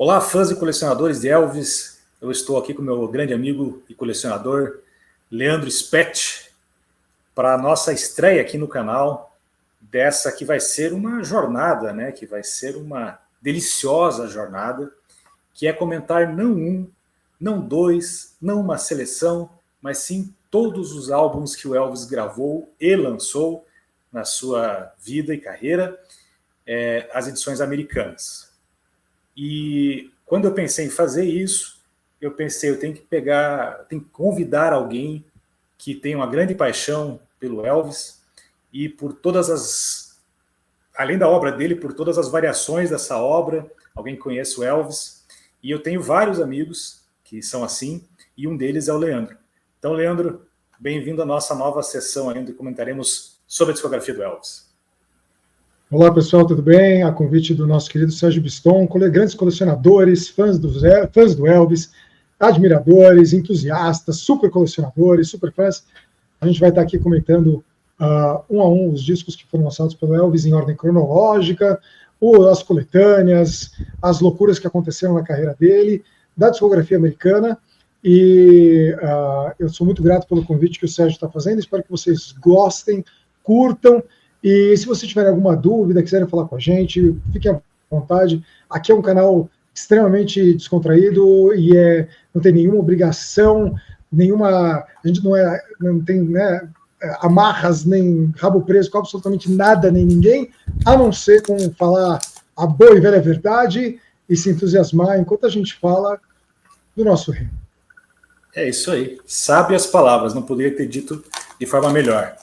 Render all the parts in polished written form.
Olá, fãs e colecionadores de Elvis. Eu estou aqui com meu grande amigo e colecionador, Leandro Spett, para a nossa estreia aqui no canal, dessa que vai ser uma jornada, né? Que vai ser uma deliciosa jornada, que é comentar não um, não dois, não uma seleção, mas sim todos os álbuns que o Elvis gravou e lançou na sua vida e carreira, as edições americanas. E quando eu pensei em fazer isso, eu pensei, eu tenho que convidar alguém que tem uma grande paixão pelo Elvis e por todas as, além da obra dele, por todas as variações dessa obra, alguém que conhece o Elvis. E eu tenho vários amigos que são assim, e um deles é o Leandro. Então, Leandro, bem-vindo à nossa nova sessão, onde comentaremos sobre a discografia do Elvis. Olá, pessoal, tudo bem? A convite do nosso querido Sérgio Biston, grandes colecionadores, fãs do Elvis, admiradores, entusiastas, super colecionadores, super fãs. A gente vai estar aqui comentando um a um os discos que foram lançados pelo Elvis em ordem cronológica, as coletâneas, as loucuras que aconteceram na carreira dele, da discografia americana. E eu sou muito grato pelo convite que o Sérgio está fazendo. Espero que vocês gostem, curtam. E se vocês tiverem alguma dúvida, quiserem falar com a gente, fiquem à vontade. Aqui é um canal extremamente descontraído e não tem nenhuma obrigação, a gente não tem amarras, nem rabo preso com absolutamente nada, nem ninguém, a não ser com falar a boa e velha verdade e se entusiasmar enquanto a gente fala do nosso reino. É isso aí. Sábias palavras, não poderia ter dito de forma melhor.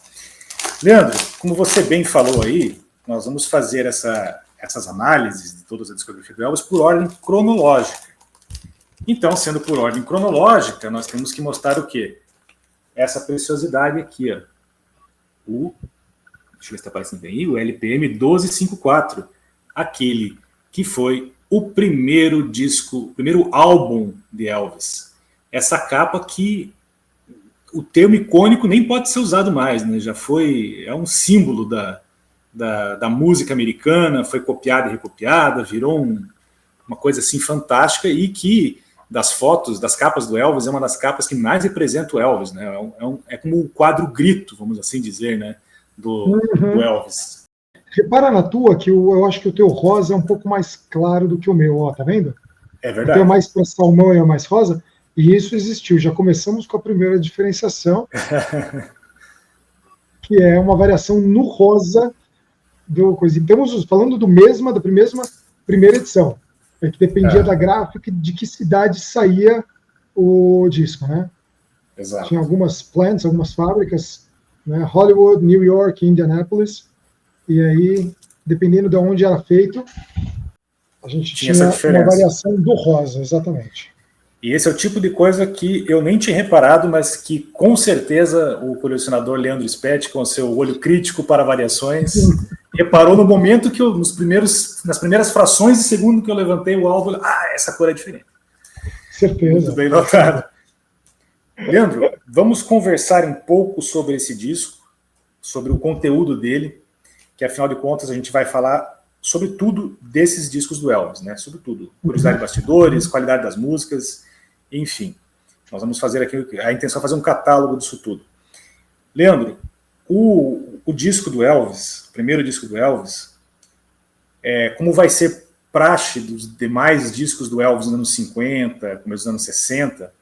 Leandro, como você bem falou aí, nós vamos fazer essas análises de todas as discografia do Elvis por ordem cronológica. Então, sendo por ordem cronológica, nós temos que mostrar o quê? Essa preciosidade aqui, ó. Deixa eu ver se está aparecendo bem aí, o LPM 1254, aquele que foi o primeiro disco, o primeiro álbum de Elvis. Essa capa que o termo icônico nem pode ser usado mais, né? Já é um símbolo da música americana, foi copiada e recopiada, virou uma coisa assim fantástica, e que das fotos, das capas do Elvis, é uma das capas que mais representa o Elvis, né? É como o quadro grito, vamos assim dizer, né? Do Elvis. Repara na tua que eu acho que o teu rosa é um pouco mais claro do que o meu, ó, tá vendo? É verdade. O teu é mais para salmão e é mais rosa. E isso existiu. Já começamos com a primeira diferenciação, que é uma variação no rosa do coisa. Estamos falando da primeira edição, que dependia da gráfica de que cidade saía o disco, né? Exato. Tinha algumas plants, algumas fábricas, né? Hollywood, New York, Indianapolis, e aí, dependendo de onde era feito, a gente tinha uma variação do rosa, exatamente. E esse é o tipo de coisa que eu nem tinha reparado, mas que com certeza o colecionador Leandro Spett, com seu olho crítico para variações, reparou no momento que nas primeiras frações de segundo que eu levantei o álbum, essa cor é diferente. Certeza. Muito bem notado. Leandro, vamos conversar um pouco sobre esse disco, sobre o conteúdo dele, que afinal de contas a gente vai falar sobre tudo desses discos do Elvis, né? Sobre tudo. Curiosidade de bastidores, qualidade das músicas, enfim. Nós vamos fazer aqui, a intenção é fazer um catálogo disso tudo. Leandro, o disco do Elvis, o primeiro disco do Elvis, como vai ser praxe dos demais discos do Elvis nos anos 50, começo dos anos 60,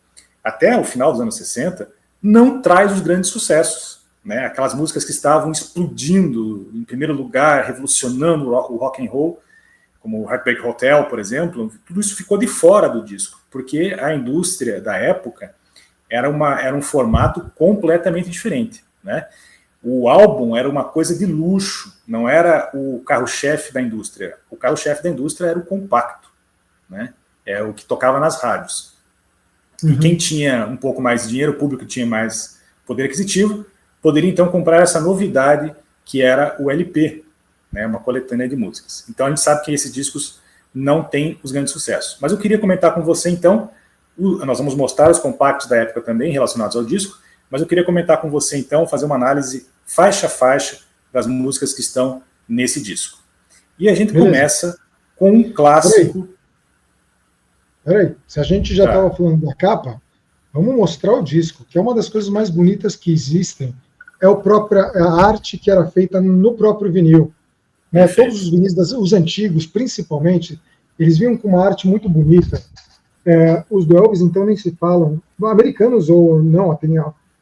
até o final dos anos 60, não traz os grandes sucessos, né? Aquelas músicas que estavam explodindo, em primeiro lugar, revolucionando o rock and roll, como o Heartbreak Hotel, por exemplo, tudo isso ficou de fora do disco, porque a indústria da época era um formato completamente diferente, né? O álbum era uma coisa de luxo, não era o carro-chefe da indústria. O carro-chefe da indústria era o compacto, né? É o que tocava nas rádios. E quem tinha um pouco mais de dinheiro, o público que tinha mais poder aquisitivo, poderia então comprar essa novidade que era o LP, né, uma coletânea de músicas. Então a gente sabe que esses discos não têm os grandes sucessos. Mas eu queria comentar com você então, nós vamos mostrar os compactos da época também relacionados ao disco, mas eu queria comentar com você então, fazer uma análise faixa a faixa das músicas que estão nesse disco. E a gente começa com um clássico peraí, se a gente já estava falando da capa, vamos mostrar o disco, que é uma das coisas mais bonitas que existem. É a arte que era feita no próprio vinil. Né? Todos os vinis, os antigos, principalmente, eles vinham com uma arte muito bonita. Os do Elvis, então, nem se falam. Americanos ou não, tem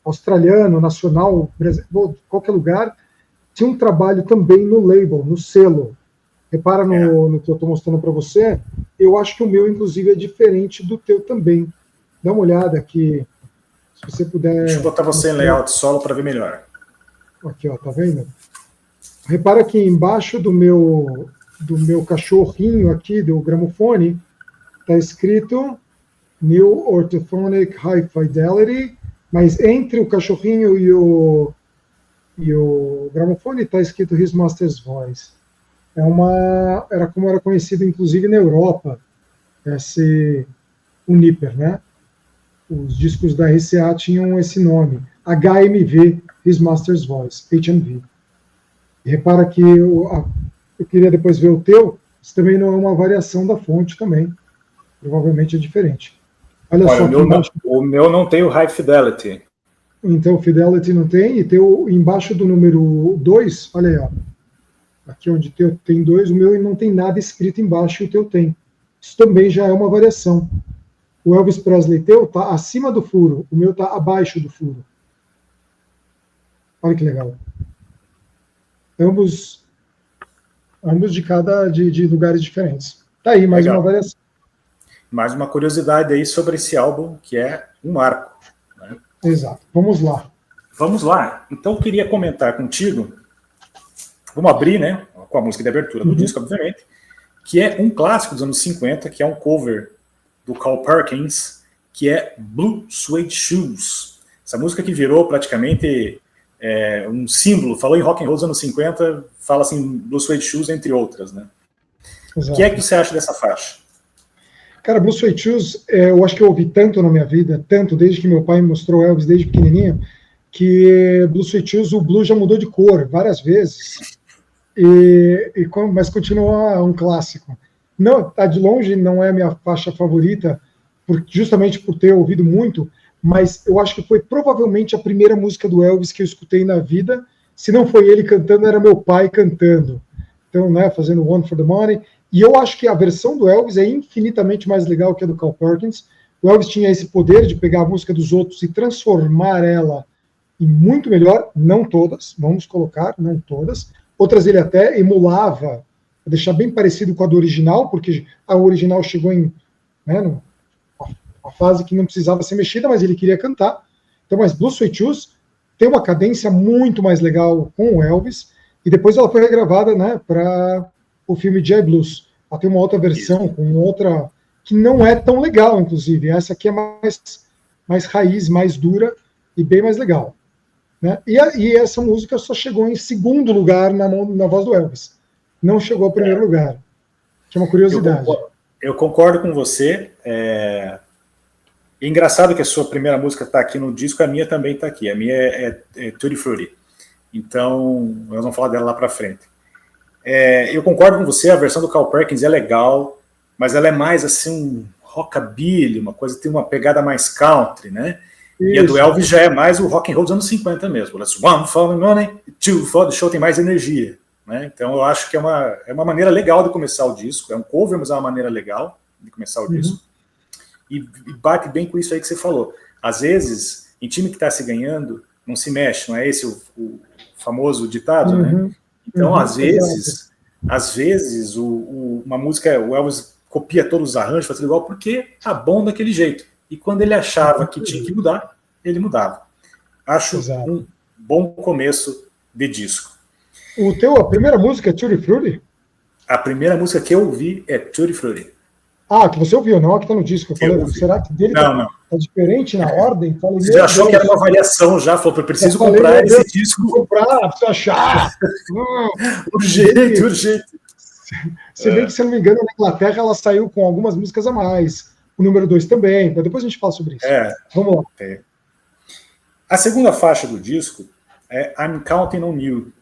australiano, nacional, brasileiro, qualquer lugar, tinha um trabalho também no label, no selo. Repara no que eu estou mostrando para você. Eu acho que o meu, inclusive, é diferente do teu também. Dá uma olhada aqui, se você puder... Deixa eu botar você em layout solo para ver melhor. Aqui, ó, tá vendo? Repara que embaixo do meu cachorrinho aqui, do gramofone, está escrito New Orthophonic High Fidelity, mas entre o cachorrinho e o gramofone está escrito His Master's Voice. Era como era conhecido, inclusive, na Europa, o Nipper, né? Os discos da RCA tinham esse nome, HMV, His Master's Voice, HMV. E repara que eu queria depois ver o teu, isso também não é uma variação da fonte também. Provavelmente é diferente. Olha só, o meu não tem o High Fidelity. Então, o Fidelity não tem, e embaixo do número 2, olha aí, ó. Aqui onde tem 2, o meu não tem nada escrito embaixo e o teu tem. Isso também já é uma variação. O Elvis Presley teu está acima do furo, o meu está abaixo do furo. Olha que legal. Ambos de lugares diferentes. Tá aí, mais legal. Uma variação. Mais uma curiosidade aí sobre esse álbum, que é um marco. Né? Exato. Vamos lá. Vamos lá. Então, eu queria comentar contigo, vamos abrir, né, com a música de abertura do disco, obviamente, que é um clássico dos anos 50, que é um cover do Carl Perkins, que é Blue Suede Shoes. Essa música que virou praticamente um símbolo, falou em rock and roll dos anos 50, fala assim, Blue Suede Shoes, entre outras, né? O que é que você acha dessa faixa? Cara, Blue Suede Shoes, eu acho que eu ouvi tanto na minha vida, tanto desde que meu pai me mostrou Elvis desde pequenininho, que Blue Suede Shoes, o Blue já mudou de cor várias vezes, mas continua um clássico. Não, tá de longe, não é a minha faixa favorita, justamente por ter ouvido muito, mas eu acho que foi provavelmente a primeira música do Elvis que eu escutei na vida. Se não foi ele cantando, era meu pai cantando. Então, né, fazendo One for the Money. E eu acho que a versão do Elvis é infinitamente mais legal que a do Carl Perkins. O Elvis tinha esse poder de pegar a música dos outros e transformar ela em muito melhor. Não todas, vamos colocar, não todas. Outras ele até emulava, para deixar bem parecido com a do original, porque a original chegou em uma fase que não precisava ser mexida, mas ele queria cantar. Então, mas Blue Suede Shoes tem uma cadência muito mais legal com o Elvis, e depois ela foi regravada, né, para o filme J Blues. Ela tem uma outra versão, com outra, que não é tão legal, inclusive. Essa aqui é mais raiz, mais dura e bem mais legal. Né? E essa música só chegou em segundo lugar na voz do Elvis. Não chegou ao primeiro lugar. Que é uma curiosidade. Eu concordo com você. É engraçado que a sua primeira música está aqui no disco, a minha também está aqui. A minha é Tutti Frutti. Então, nós vamos falar dela lá para frente. Eu concordo com você, a versão do Carl Perkins é legal, mas ela é mais assim um rockabilly, uma coisa que tem uma pegada mais country, né? Isso. E a do Elvis já é mais o rock and roll dos anos 50 mesmo. One for the money, two for the show, tem mais energia. Né? Então eu acho que é uma maneira legal de começar o disco, é um cover, mas é uma maneira legal de começar o disco. E bate bem com isso aí que você falou. Às vezes, em time que está se ganhando, não se mexe, não é esse o famoso ditado, né? Então, às vezes uma música, o Elvis copia todos os arranjos, faz tudo igual, porque tá bom daquele jeito. E quando ele achava que tinha que mudar, ele mudava. Acho um bom começo de disco. A primeira música é Tutti Frutti? A primeira música que eu ouvi é Tutti Frutti. Ah, que você ouviu, não a que tá no disco. Eu falei, será que dele tá diferente na ordem? Falei, você já achou que era uma variação já? Falou, eu preciso comprar esse disco. Comprar, preciso achar. Urgente. Você vê que, se eu não me engano, na Inglaterra ela saiu com algumas músicas a mais. O número 2 também, mas depois a gente fala sobre isso. Vamos lá. A segunda faixa do disco é I'm Counting on You,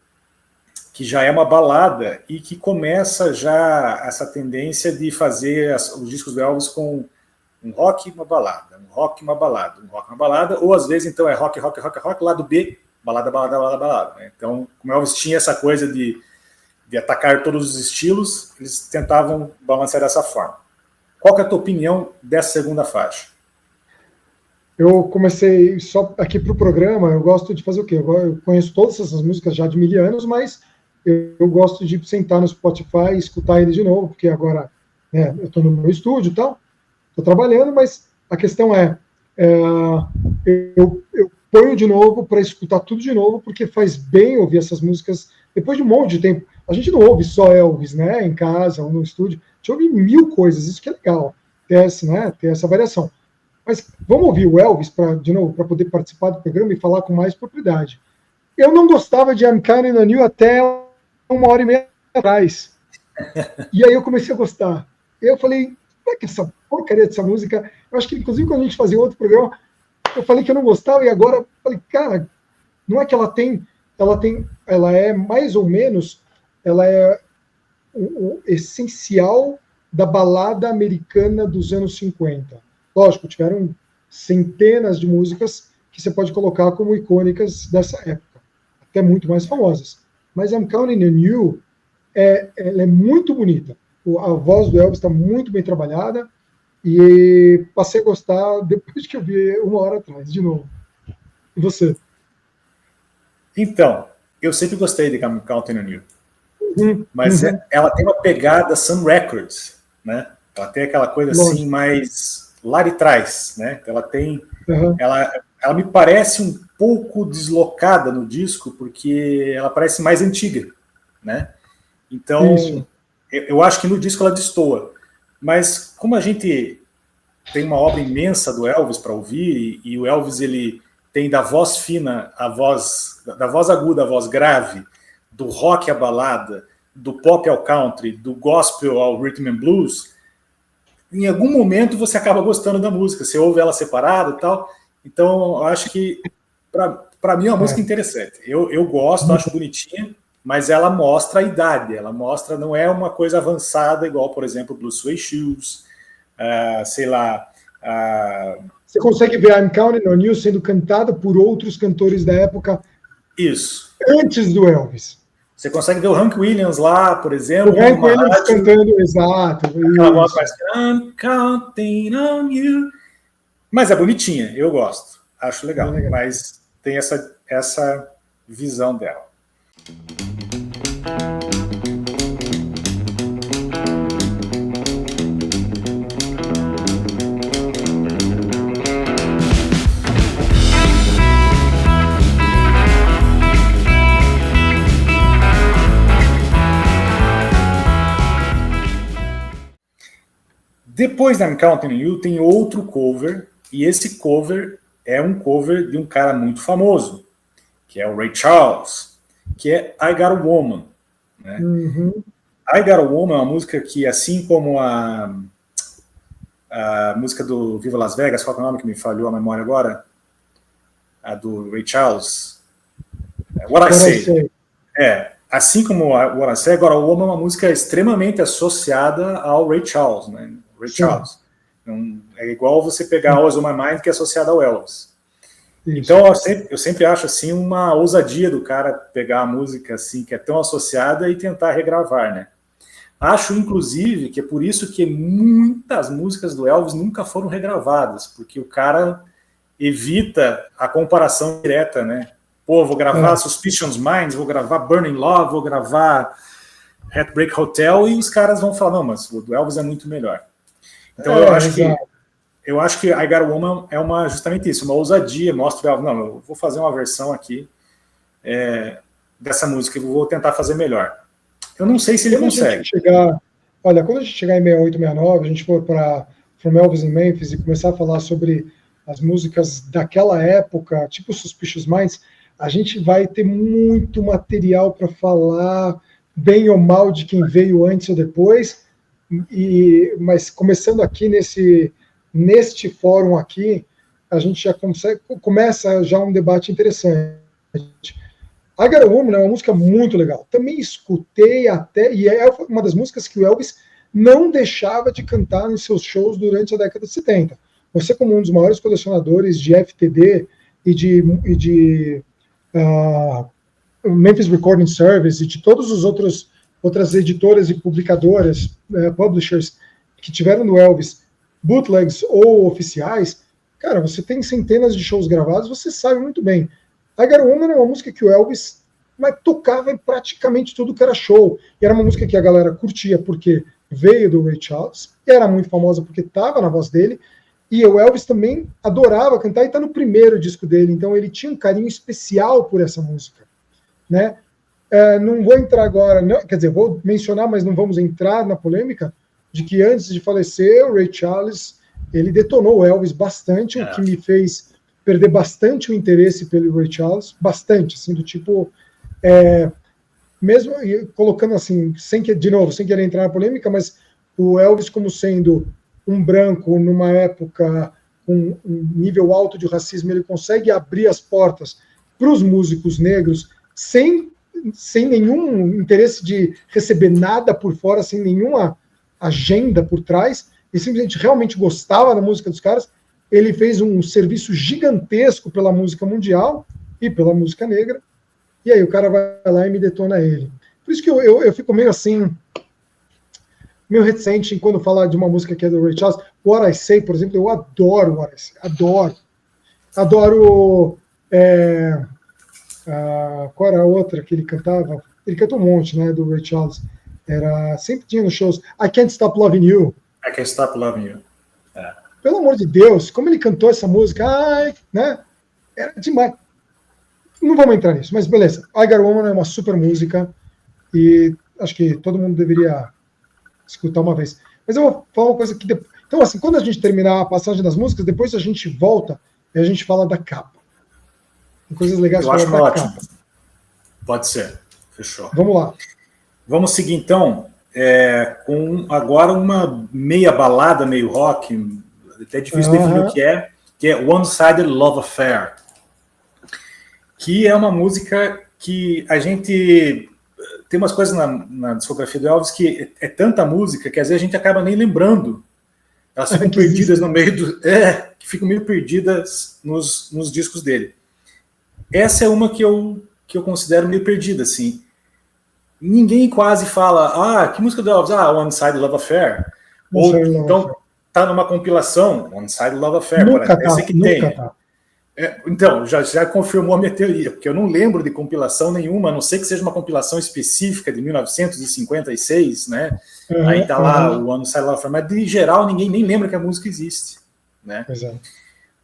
que já é uma balada e que começa já essa tendência de fazer os discos do Elvis com Um rock, uma balada, um rock, uma balada, um rock, uma balada, ou às vezes então é rock, rock, rock, rock, lado B, balada, balada, balada, balada. Né? Então, como Elvis tinha essa coisa de atacar todos os estilos, eles tentavam balancear dessa forma. Qual que é a tua opinião dessa segunda faixa? Eu comecei só aqui para o programa, eu gosto de fazer o quê? Eu conheço todas essas músicas já de 1000 anos, mas eu gosto de sentar no Spotify e escutar ele de novo, porque agora, né, eu estou no meu estúdio e tal, estou trabalhando, mas a questão eu ponho de novo para escutar tudo de novo, porque faz bem ouvir essas músicas depois de um monte de tempo. A gente não ouve só Elvis, né, em casa ou no estúdio, a gente ouve 1000 coisas, isso que é legal, ter essa variação. Mas vamos ouvir o Elvis, de novo, para poder participar do programa e falar com mais propriedade. Eu não gostava de I'm Counting on You até 1h30 atrás. E aí eu comecei a gostar. Eu falei, como é que essa porcaria dessa música... Eu acho que, inclusive, quando a gente fazia outro programa, eu falei que eu não gostava, e agora eu falei, cara, não é que ela é mais ou menos, ela é o essencial da balada americana dos anos 50. Lógico, tiveram centenas de músicas que você pode colocar como icônicas dessa época, até muito mais famosas. Mas I'm Counting on You, ela é muito bonita. A voz do Elvis está muito bem trabalhada e passei a gostar depois que eu vi 1 hora atrás, de novo. E você? Então, eu sempre gostei de I'm Counting on You. Mas ela tem uma pegada Sun Records, né? Ela tem aquela coisa assim mais lá de trás, né? Ela tem, ela me parece um pouco deslocada no disco porque ela parece mais antiga, né? Então eu acho que no disco ela destoa, mas como a gente tem uma obra imensa do Elvis para ouvir e o Elvis ele tem da voz fina da voz aguda à voz grave, do rock à balada, do pop ao country, do gospel ao rhythm and blues, em algum momento você acaba gostando da música, você ouve ela separada e tal. Então, eu acho que, para mim, é uma música interessante. Eu gosto, acho bonitinha, mas ela mostra a idade, ela mostra, não é uma coisa avançada, igual, por exemplo, Blue Suede Shoes, sei lá... Você consegue ver I'm Counting on You sendo cantada por outros cantores da época. Isso. Antes do Elvis. Você consegue ver o Hank Williams lá, por exemplo. O Hank Williams cantando, exato. Aquela voz mais I'm counting on you. Mas é bonitinha, eu gosto. Acho legal. Mas tem essa visão dela. Depois da I'm Counting on You tem outro cover, e esse cover é um cover de um cara muito famoso, que é o Ray Charles, que é I Got a Woman. Né? I Got a Woman é uma música que, assim como a música do Viva Las Vegas, qual é o nome que me falhou a memória agora? A do Ray Charles. What I Say. Assim como What I Say, Got a Woman é uma música extremamente associada ao Ray Charles, né? Ray Charles. Então, é igual você pegar Always on My Mind, que é associado ao Elvis. Isso. Então, eu sempre acho assim uma ousadia do cara pegar a música assim, que é tão associada e tentar regravar, né? Acho, inclusive, que é por isso que muitas músicas do Elvis nunca foram regravadas, porque o cara evita a comparação direta, né? Pô, vou gravar Suspicion's Minds, vou gravar Burning Love, vou gravar Heartbreak Hotel, e os caras vão falar, não, mas o do Elvis é muito melhor. Então eu acho que I Got a Woman é justamente isso, uma ousadia, mostra o Elvis, não, eu vou fazer uma versão aqui dessa música, eu vou tentar fazer melhor. Eu não sei se ele consegue. Quando a gente chegar em 68, 69, a gente for para From Elvis in Memphis e começar a falar sobre as músicas daquela época, tipo Suspicious Minds, a gente vai ter muito material para falar, bem ou mal, de quem veio antes ou depois. Mas começando aqui neste fórum aqui, a gente já começa já um debate interessante. I Got a Woman é uma música muito legal. Também escutei até, e é uma das músicas que o Elvis não deixava de cantar nos seus shows durante a década de 70. Você, como um dos maiores colecionadores de FTD e de Memphis Recording Service e de todas as outras editoras e publicadoras, publishers, que tiveram no Elvis, bootlegs ou oficiais, cara, você tem centenas de shows gravados, você sabe muito bem. I Got a Woman é uma música que o Elvis tocava em praticamente tudo que era show. E era uma música que a galera curtia porque veio do Ray Charles, era muito famosa porque estava na voz dele, e o Elvis também adorava cantar e está no primeiro disco dele, então ele tinha um carinho especial por essa música, né? Não vou entrar agora, não, quer dizer, vou mencionar, mas não vamos entrar na polêmica de que antes de falecer, o Ray Charles, ele detonou o Elvis bastante, o que me fez perder bastante o interesse pelo Ray Charles, bastante, assim, do tipo, mesmo colocando assim, sem querer entrar na polêmica, mas o Elvis como sendo um branco numa época com um nível alto de racismo, ele consegue abrir as portas para os músicos negros sem nenhum interesse de receber nada por fora, sem nenhuma agenda por trás, e simplesmente realmente gostava da música dos caras. Ele fez um serviço gigantesco pela música mundial e pela música negra, e aí o cara vai lá e me detona ele. Por isso que eu fico meio assim, meio reticente quando falar de uma música que é do Ray Charles. What I Say, por exemplo, eu adoro What I Say, adoro qual era a outra que ele cantava? Ele cantou um monte, né, do Ray Charles. Sempre tinha nos shows, I Can't Stop Loving You. I Can't Stop Loving You. Pelo amor de Deus, como ele cantou essa música, né? Era demais. Não vamos entrar nisso, mas beleza. I Got a Woman é uma super música e acho que todo mundo deveria escutar uma vez. Mas eu vou falar uma coisa que... Então, assim, quando a gente terminar a passagem das músicas, depois a gente volta e a gente fala da capa. Tem coisas legais para falar da ótimo. Capa. Pode ser. Fechou. Vamos lá. Vamos seguir, então, com agora uma meia balada, meio rock, até difícil definir o que é One-Sided Love Affair, que é uma música que a gente... Tem umas coisas na discografia do Elvis que é tanta música que às vezes a gente acaba nem lembrando. Elas ficam perdidas no meio do... que ficam meio perdidas nos discos dele. Essa é uma que eu considero meio perdida, assim. Ninguém quase fala, que música do Elvis? One-Sided Love Affair. Ou então tá numa compilação, One-Sided Love Affair. Parece que tem. Tá. Então, já confirmou a minha teoria, porque eu não lembro de compilação nenhuma, a não ser que seja uma compilação específica de 1956, né? Aí tá lá o One-Sided Love Affair, mas de geral ninguém nem lembra que a música existe, né?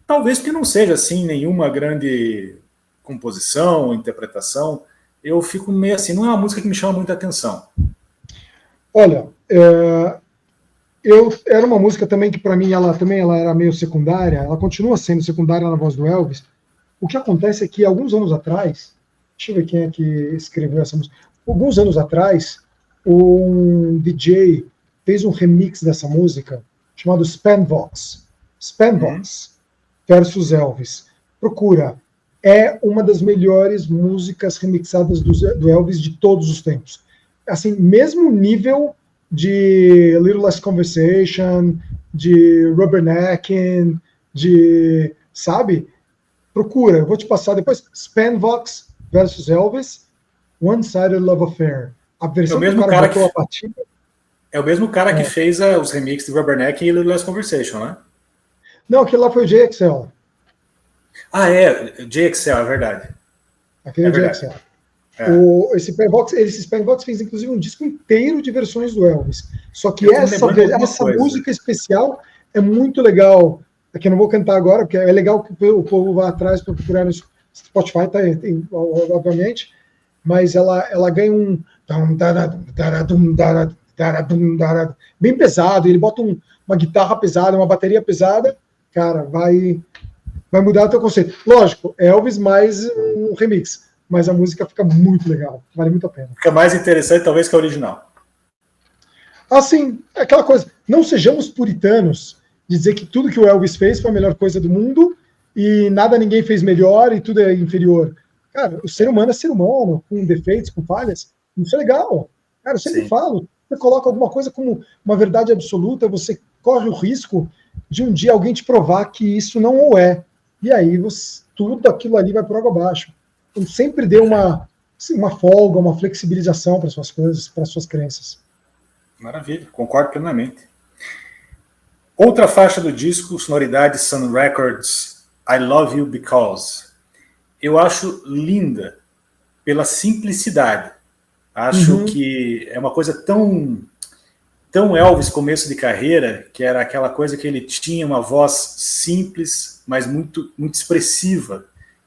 Talvez porque não seja assim nenhuma grande composição, interpretação. Eu fico meio assim, não é uma música que me chama muita atenção. Olha, era uma música também que para mim ela era meio secundária, ela continua sendo secundária na voz do Elvis. O que acontece é que alguns anos atrás, deixa eu ver quem é que escreveu essa música, alguns anos atrás, um DJ fez um remix dessa música chamado Spanvox versus Elvis. Procura. É uma das melhores músicas remixadas do Elvis de todos os tempos. Assim, mesmo nível de Little Less Conversation, de Rubbernecking, sabe? Procura, eu vou te passar depois. Spanvox versus Elvis, One-Sided Love Affair. A versão que o cara botou a batida. É o mesmo cara que fez os remixes de Rubbernecking e Little Less Conversation, né? Não, aquele lá foi o JXL. JXL, é verdade. Aquele JXL. Esse Spanvox fez inclusive um disco inteiro de versões do Elvis. Só que essa música especial é muito legal. Aqui eu não vou cantar agora, porque é legal que o povo vá atrás para procurar no Spotify, obviamente. Mas ela ganha um bem pesado. Ele bota uma guitarra pesada, uma bateria pesada. Cara, vai mudar o teu conceito. Lógico, Elvis mais um remix, mas a música fica muito legal, vale muito a pena. Fica mais interessante talvez que a original. Assim, aquela coisa, não sejamos puritanos de dizer que tudo que o Elvis fez foi a melhor coisa do mundo e nada ninguém fez melhor e tudo é inferior. Cara, o ser humano é ser humano, com defeitos, com falhas, isso é legal. Cara, eu sempre falo, você coloca alguma coisa como uma verdade absoluta, você corre o risco de um dia alguém te provar que isso não o é. E aí tudo aquilo ali vai por água abaixo. Então, sempre dê uma folga, uma flexibilização para suas coisas, para suas crenças. Maravilha, concordo plenamente. Outra faixa do disco, sonoridade Sun Records, I Love You Because. Eu acho linda pela simplicidade. Acho que é uma coisa tão Elvis começo de carreira, que era aquela coisa que ele tinha uma voz simples, mas muito, muito expressiva.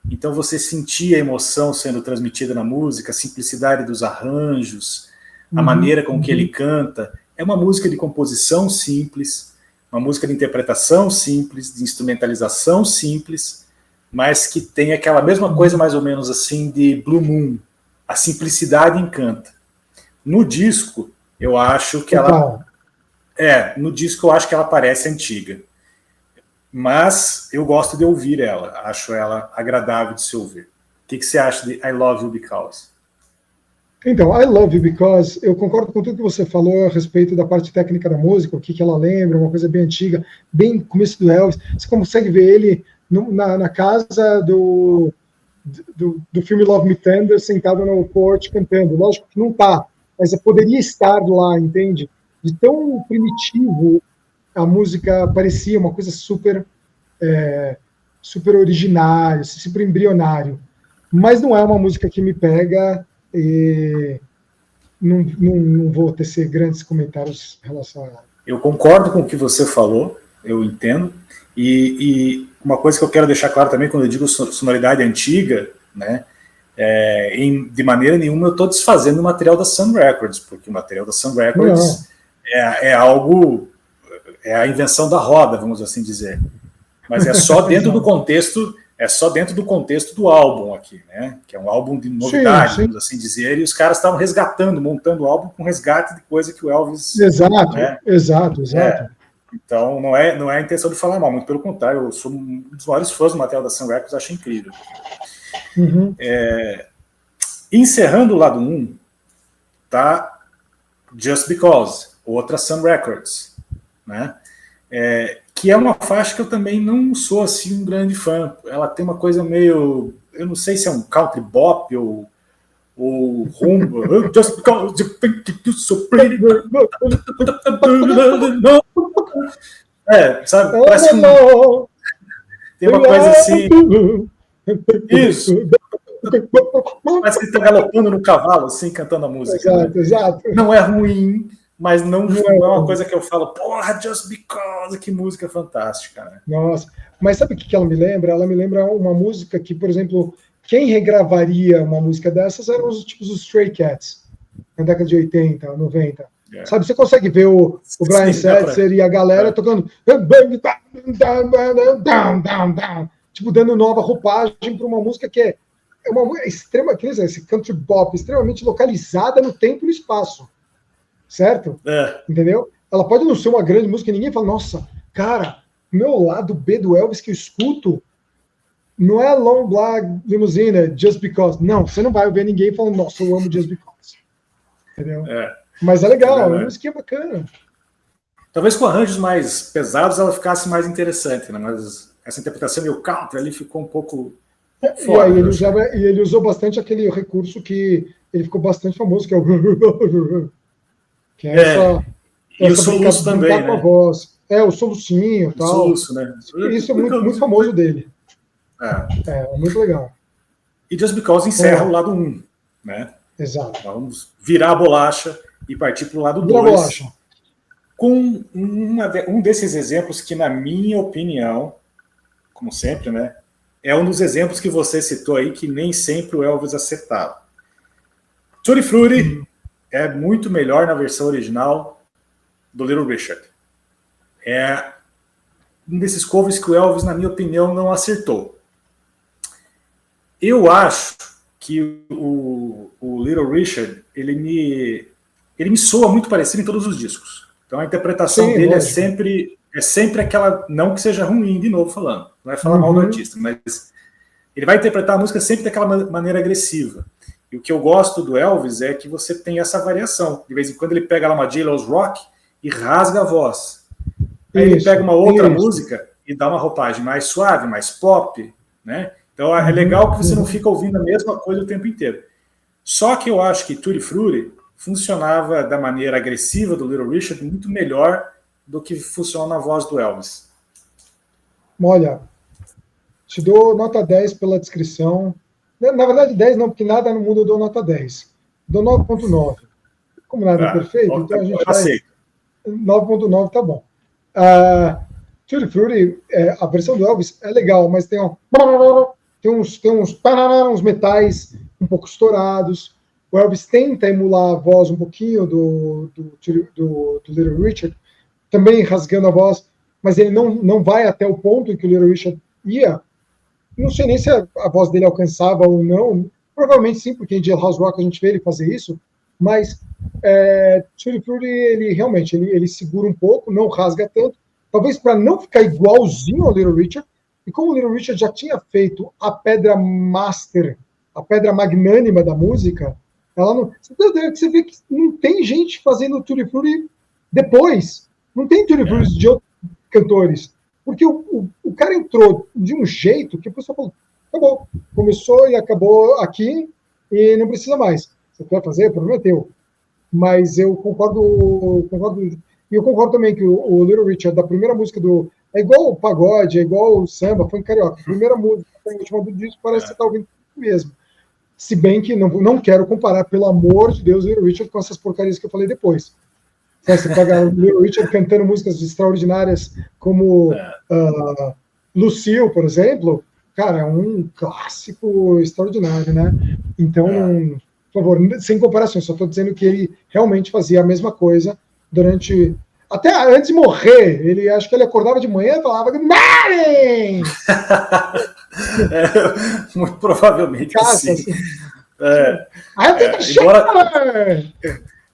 Então você sentia a emoção sendo transmitida na música, a simplicidade dos arranjos, a maneira com que ele canta. É uma música de composição simples, uma música de interpretação simples, de instrumentalização simples, mas que tem aquela mesma coisa mais ou menos assim de Blue Moon. A simplicidade encanta. No disco, eu acho que ela... no disco eu acho que ela parece antiga. Mas eu gosto de ouvir ela. Acho ela agradável de se ouvir. O que você acha de I Love You Because? Então, I Love You Because, eu concordo com tudo que você falou a respeito da parte técnica da música, o que ela lembra, uma coisa bem antiga, bem começo do Elvis. Você consegue ver ele na casa do filme Love Me Tender, sentado no porch cantando. Lógico que não tá, mas poderia estar lá, entende? De tão primitivo a música parecia, uma coisa super originária, super embrionário. Mas não é uma música que me pega e não vou tecer grandes comentários em relação a ela. Eu concordo com o que você falou, eu entendo. E uma coisa que eu quero deixar claro também, quando eu digo sonoridade antiga, né, de maneira nenhuma eu estou desfazendo o material da Sun Records, porque o material da Sun Records é algo, é a invenção da roda, vamos assim dizer. Mas é só dentro do contexto, do álbum aqui, né? Que é um álbum de novidade, vamos assim dizer, e os caras estavam montando o álbum com resgate de coisa que o Elvis... Exato, né? Exato. Então, não é a intenção de falar mal, muito pelo contrário, eu sou um dos maiores fãs do material da Sun Records, acho incrível. Encerrando o lado 1, tá Just Because, outra Sun Records, né? Que é uma faixa que eu também não sou assim um grande fã. Ela tem uma coisa meio, eu não sei se é um country bop ou rumba. Just because you think you're so pretty. Sabe? Parece que tem uma coisa assim. Isso. Parece que ele está galopando no cavalo, assim, cantando a música. Exato, né? Exato. Não é ruim, mas não é uma coisa que eu falo, porra, Just Because, que música fantástica, né? Nossa, mas sabe o que ela me lembra? Ela me lembra uma música que, por exemplo, quem regravaria uma música dessas eram os Stray Cats, na década de 80, 90. Sabe, você consegue ver o Brian Setzer e a galera tocando tipo, dando nova roupagem para uma música que é uma extrema, esse country bop, extremamente localizada no tempo e no espaço. Certo? Entendeu? Ela pode não ser uma grande música e ninguém fala, nossa, cara, meu lado B do Elvis que eu escuto não é Long Black Limousine, Just Because. Não, você não vai ver ninguém falando, nossa, eu amo Just Because. Entendeu? Mas é legal, é uma música bacana. Talvez com arranjos mais pesados ela ficasse mais interessante, né? Mas essa interpretação meio country ali ficou um pouco fora. E aí ele usou bastante aquele recurso que ele ficou bastante famoso, que é o... Que é e o soluço também, né? Voz. O solucinho e tal. O soluço, né? Isso é muito famoso dele. É muito legal. E Just Because encerra o lado 1, né? Exato. Vamos virar a bolacha e partir para o lado 2. Com um desses exemplos que, na minha opinião, como sempre, né? É um dos exemplos que você citou aí, que nem sempre o Elvis acertava. Tutti Frutti é muito melhor na versão original do Little Richard. É um desses covers que o Elvis, na minha opinião, não acertou. Eu acho que o Little Richard, ele me soa muito parecido em todos os discos. Então a interpretação dele é sempre aquela, não que seja ruim, de novo falando, não é falar mal do artista, mas ele vai interpretar a música sempre daquela maneira agressiva. E o que eu gosto do Elvis é que você tem essa variação. De vez em quando ele pega lá uma J-Lo's Rock e rasga a voz. Aí ele pega uma outra música e dá uma roupagem mais suave, mais pop, né? Então é legal que você não fica ouvindo a mesma coisa o tempo inteiro. Só que eu acho que Tutti Frutti funcionava da maneira agressiva do Little Richard muito melhor do que funciona na voz do Elvis. Olha, te dou nota 10 pela descrição. Na verdade, 10 não, porque nada no mundo eu dou nota 10. Dou 9.9. Como nada é perfeito, então a gente vai... 9.9 tá bom. Tutti Frutti, a versão do Elvis é legal, mas tem uns metais um pouco estourados. O Elvis tenta emular a voz um pouquinho do Little Richard, também rasgando a voz, mas ele não vai até o ponto em que o Little Richard ia. Não sei nem se a voz dele alcançava ou não. Provavelmente sim, porque em Jailhouse Rock a gente vê ele fazer isso. Mas Tutti Frutti, ele realmente ele segura um pouco, não rasga tanto. Talvez para não ficar igualzinho ao Little Richard. E como o Little Richard já tinha feito a pedra master, a pedra magnânima da música, ela não... Você vê que não tem gente fazendo Tutti Frutti depois. Não tem Tutti Frutti de outros cantores. Porque o cara entrou de um jeito que a pessoa falou, acabou, começou e acabou aqui e não precisa mais. Você quer fazer? O problema é teu. Mas eu concordo e eu concordo também que o Little Richard, da primeira música é igual o pagode, é igual o samba, funk carioca. A primeira música, a última do disco, parece que você está ouvindo mesmo. Se bem que não quero comparar, pelo amor de Deus, o Little Richard com essas porcarias que eu falei depois. Você pega o Little Richard cantando músicas extraordinárias como Lucille, por exemplo, cara, é um clássico extraordinário, né? Então, por favor, sem comparação, só estou dizendo que ele realmente fazia a mesma coisa durante... Até antes de morrer, acho que ele acordava de manhã e falava Marin! Muito provavelmente sim.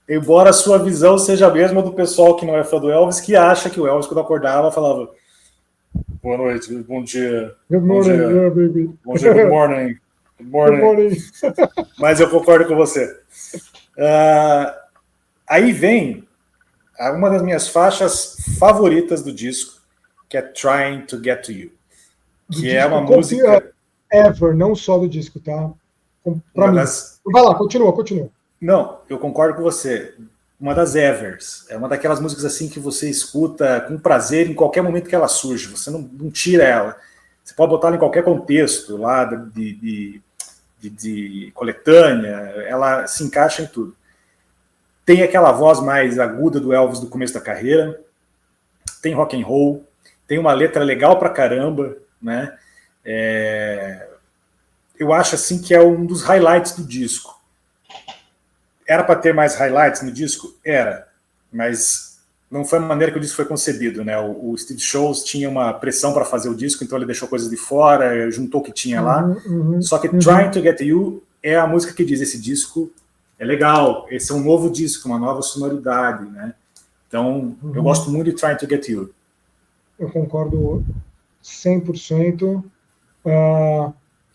Embora a sua visão seja a mesma do pessoal que não é fã do Elvis, que acha que o Elvis, quando acordava, falava boa noite, bom dia, good morning, baby. Bom dia, good morning. Good morning. Mas eu concordo com você. Aí vem uma das minhas faixas favoritas do disco, que é Trying to Get to You. Que é uma música... Ever, não só do disco, tá? Pra mim. Vai lá, continua. Não, eu concordo com você. Uma das Evers. É uma daquelas músicas assim que você escuta com prazer em qualquer momento que ela surge. Você não tira ela. Você pode botar ela em qualquer contexto, lá de coletânea. Ela se encaixa em tudo. Tem aquela voz mais aguda do Elvis do começo da carreira. Tem rock and roll. Tem uma letra legal pra caramba, né? Eu acho assim que é um dos highlights do disco. Era para ter mais highlights no disco? Era, mas não foi a maneira que o disco foi concebido, né? O Steve Sholes tinha uma pressão para fazer o disco, então ele deixou coisas de fora, juntou o que tinha lá. Só que Trying to Get You é a música que diz: esse disco é legal, esse é um novo disco, uma nova sonoridade, né? Então, eu gosto muito de Trying to Get You. Eu concordo 100%.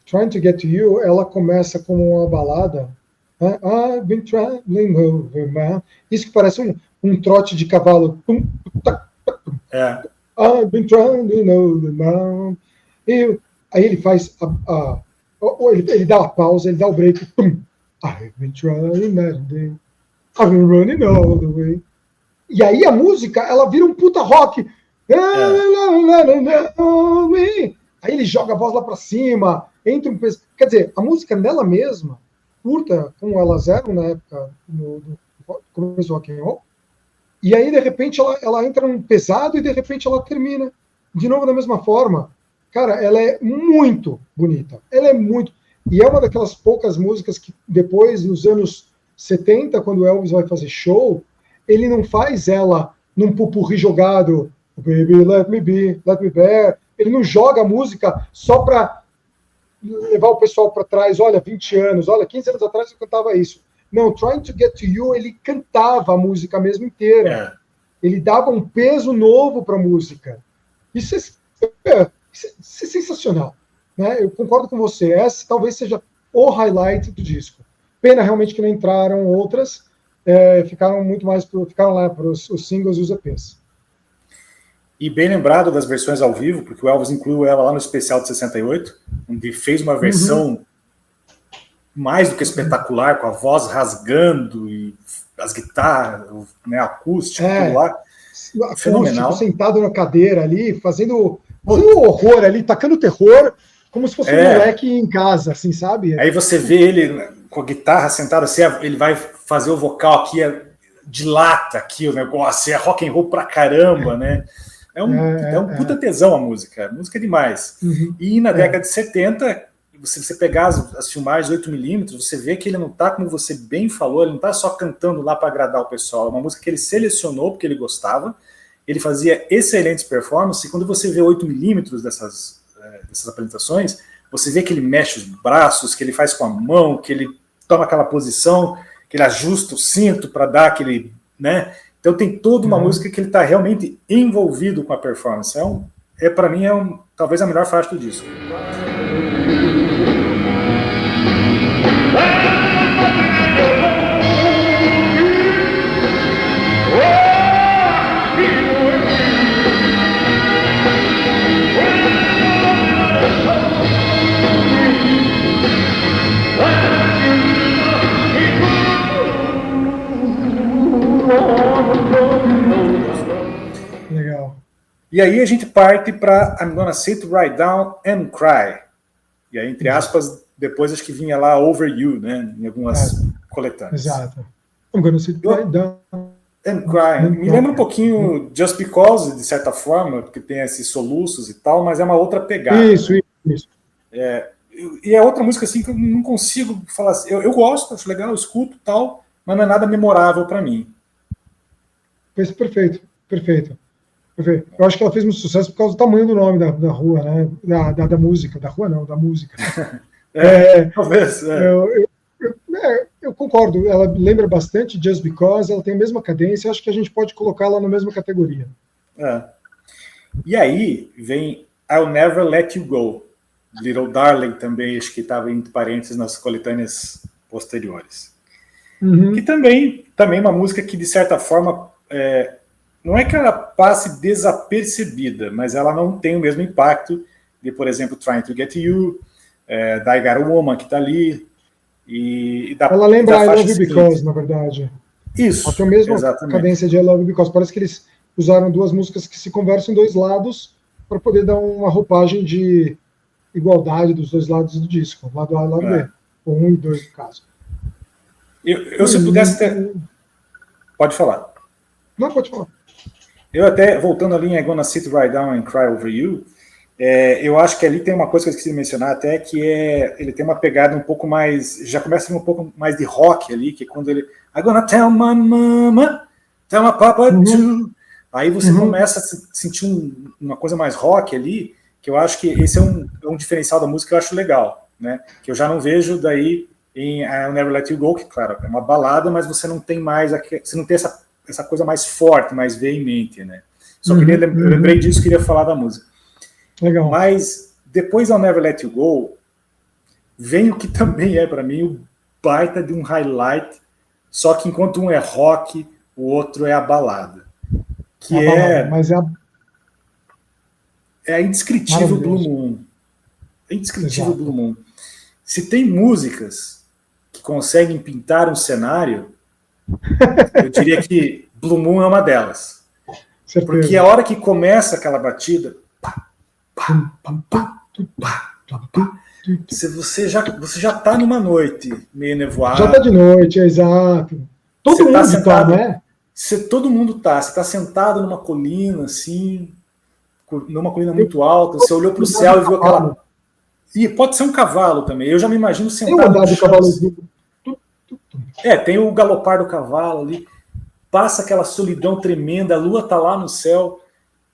Trying to Get to You, ela começa como uma balada. I've been traveling over man. Isso que parece um trote de cavalo. I've been traveling over man. E aí ele faz ele dá a pausa, ele dá o break. I've been traveling that day. I've been running all the way. E aí a música, ela vira um puta rock. Aí ele joga a voz lá pra cima, entra um peso. Quer dizer, a música nela mesma, curta, como elas eram na época do começo do rock and roll, e aí de repente ela entra num pesado e de repente ela termina de novo da mesma forma. Cara, ela é muito bonita. Ela é muito... E é uma daquelas poucas músicas que depois, nos anos 70, quando o Elvis vai fazer show, ele não faz ela num pupurri jogado, baby, let me be, let me bear. Ele não joga a música só para levar o pessoal para trás. Olha, 20 anos, olha, 15 anos atrás eu cantava isso. Não, Trying to Get to You, ele cantava a música mesmo inteira. Ele dava um peso novo para a música. Isso é sensacional. Né? Eu concordo com você. Essa talvez seja o highlight do disco. Pena realmente que não entraram outras, ficaram lá para os singles e os EPs. E bem lembrado das versões ao vivo, porque o Elvis incluiu ela lá no especial de 68, onde fez uma versão mais do que espetacular, com a voz rasgando e as guitarras, né, acústico, tudo lá. Fenomenal. Acústico, sentado na cadeira ali, fazendo horror ali, tacando terror, como se fosse um moleque em casa, assim, sabe? Aí você vê ele com a guitarra sentado assim, ele vai fazer o vocal aqui, dilata aqui o negócio, é rock and roll pra caramba, né? É um puta tesão a música é demais. E na década de 70, você pegar as filmagens de 8mm, você vê que ele não tá, como você bem falou, ele não tá só cantando lá para agradar o pessoal, é uma música que ele selecionou porque ele gostava, ele fazia excelentes performances, e quando você vê 8mm dessas apresentações, você vê que ele mexe os braços, que ele faz com a mão, que ele toma aquela posição, que ele ajusta o cinto para dar aquele, né? Então tem toda uma música que ele está realmente envolvido com a performance. Para mim, talvez a melhor faixa do disco. Legal. E aí a gente parte para I'm Gonna Sit Right Down and Cry. E aí, entre aspas, depois acho que vinha lá Over You, né? Em algumas coletâneas. Exato. I'm Gonna Sit Right Down and Cry. Me lembra um pouquinho Just Because, de certa forma, porque tem esses soluços e tal, mas é uma outra pegada. Isso. E é outra música assim que eu não consigo falar assim. Eu gosto, acho legal, eu escuto e tal, mas não é nada memorável para mim. Perfeito. Eu acho que ela fez muito sucesso por causa do tamanho do nome da rua, né? Da música. Da rua não, da música. Talvez. Eu concordo. Ela lembra bastante Just Because, ela tem a mesma cadência, acho que a gente pode colocá-la na mesma categoria. E aí vem I'll Never Let You Go. Little Darling também, acho que estava entre parênteses nas coletâneas posteriores. Que também é uma música que, de certa forma, não é que ela passe desapercebida, mas ela não tem o mesmo impacto de, por exemplo, Trying to Get You, da I Got a Woman, que está ali. Ela lembra I Love You Because, na verdade. Isso, ela tem a mesma exatamente. Cadência de I Love You Because. Parece que eles usaram duas músicas que se conversam em dois lados para poder dar uma roupagem de igualdade dos dois lados do disco, lado A e lado B, ou 1 e 2 no caso. Eu se pudesse ter... Pode falar. Não, pode falar. Eu até, voltando ali em I'm Gonna Sit Right Down and Cry Over You, eu acho que ali tem uma coisa que eu esqueci de mencionar até, que ele tem uma pegada um pouco mais, já começa a ter um pouco mais de rock ali, que é quando ele I'm gonna tell my mama, tell my papa too. Aí você começa a sentir uma coisa mais rock ali, que eu acho que esse é um diferencial da música que eu acho legal, né? Que eu já não vejo daí em I'll Never Let You Go, que claro, é uma balada, mas você não tem mais, você não tem essa coisa mais forte, mais veemente, né? Só eu lembrei disso, queria falar da música. Legal. Mas depois I'll Never Let You Go, vem o que também é para mim o baita de um highlight, só que enquanto um é rock, o outro é a balada. Que é a indescritível Blue Moon. É indescritível Blue Moon. Se tem músicas que conseguem pintar um cenário, eu diria que Blue Moon é uma delas. Certeza. Porque a hora que começa aquela batida, você já tá numa noite meio nevoada. Já tá de noite, exato. Todo mundo tá sentado, né? Todo mundo tá. Você tá sentado numa colina, assim, numa colina muito alta, você olhou para o céu e viu aquela... E pode ser um cavalo também. Eu já me imagino sentado no chão. Tem o galopar do cavalo ali. Passa aquela solidão tremenda, a lua tá lá no céu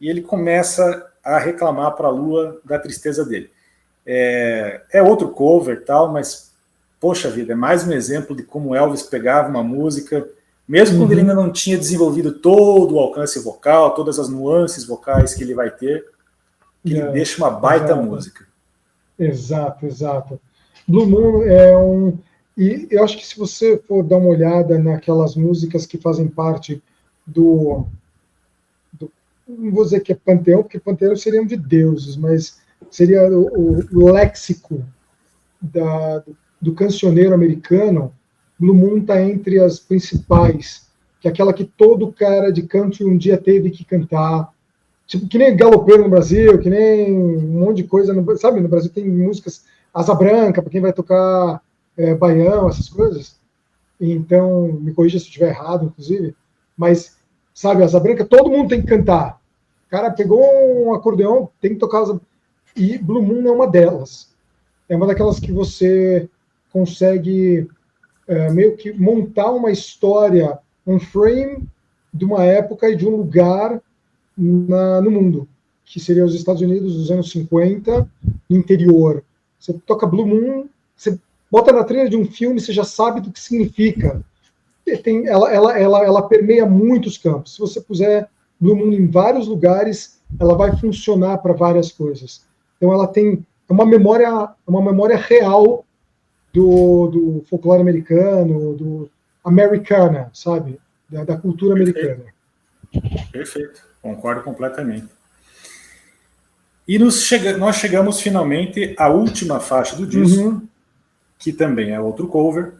e ele começa a reclamar para a lua da tristeza dele. É outro cover e tal, mas, poxa vida, é mais um exemplo de como Elvis pegava uma música, mesmo quando ele ainda não tinha desenvolvido todo o alcance vocal, todas as nuances vocais que ele vai ter, ele deixa uma baita música. Exato. Blue Moon E eu acho que se você for dar uma olhada naquelas músicas que fazem parte não vou dizer que é panteão, porque panteão seriam de deuses, mas seria o léxico do cancioneiro americano. Blue Moon está entre as principais, que é aquela que todo cara de country um dia teve que cantar, tipo, que nem galopeiro no Brasil, que nem um monte de coisa, sabe, no Brasil tem músicas, Asa Branca, para quem vai tocar baião, essas coisas. Então, me corrija se eu estiver errado, inclusive, mas, sabe, Asa Branca, todo mundo tem que cantar. O cara pegou um acordeão, tem que tocar Asa... E Blue Moon é uma delas. É uma daquelas que você consegue meio que montar uma história, um frame de uma época e de um lugar no mundo, que seria os Estados Unidos dos anos 50, no interior. Você toca Blue Moon, você bota na trilha de um filme, você já sabe do que significa. Ela permeia muitos campos. Se você puser Blue Moon em vários lugares, ela vai funcionar para várias coisas. Então ela tem uma memória real do folclore americano, do americana, sabe? Da cultura americana. Perfeito, concordo completamente. E nós chegamos finalmente à última faixa do disco, que também é outro cover,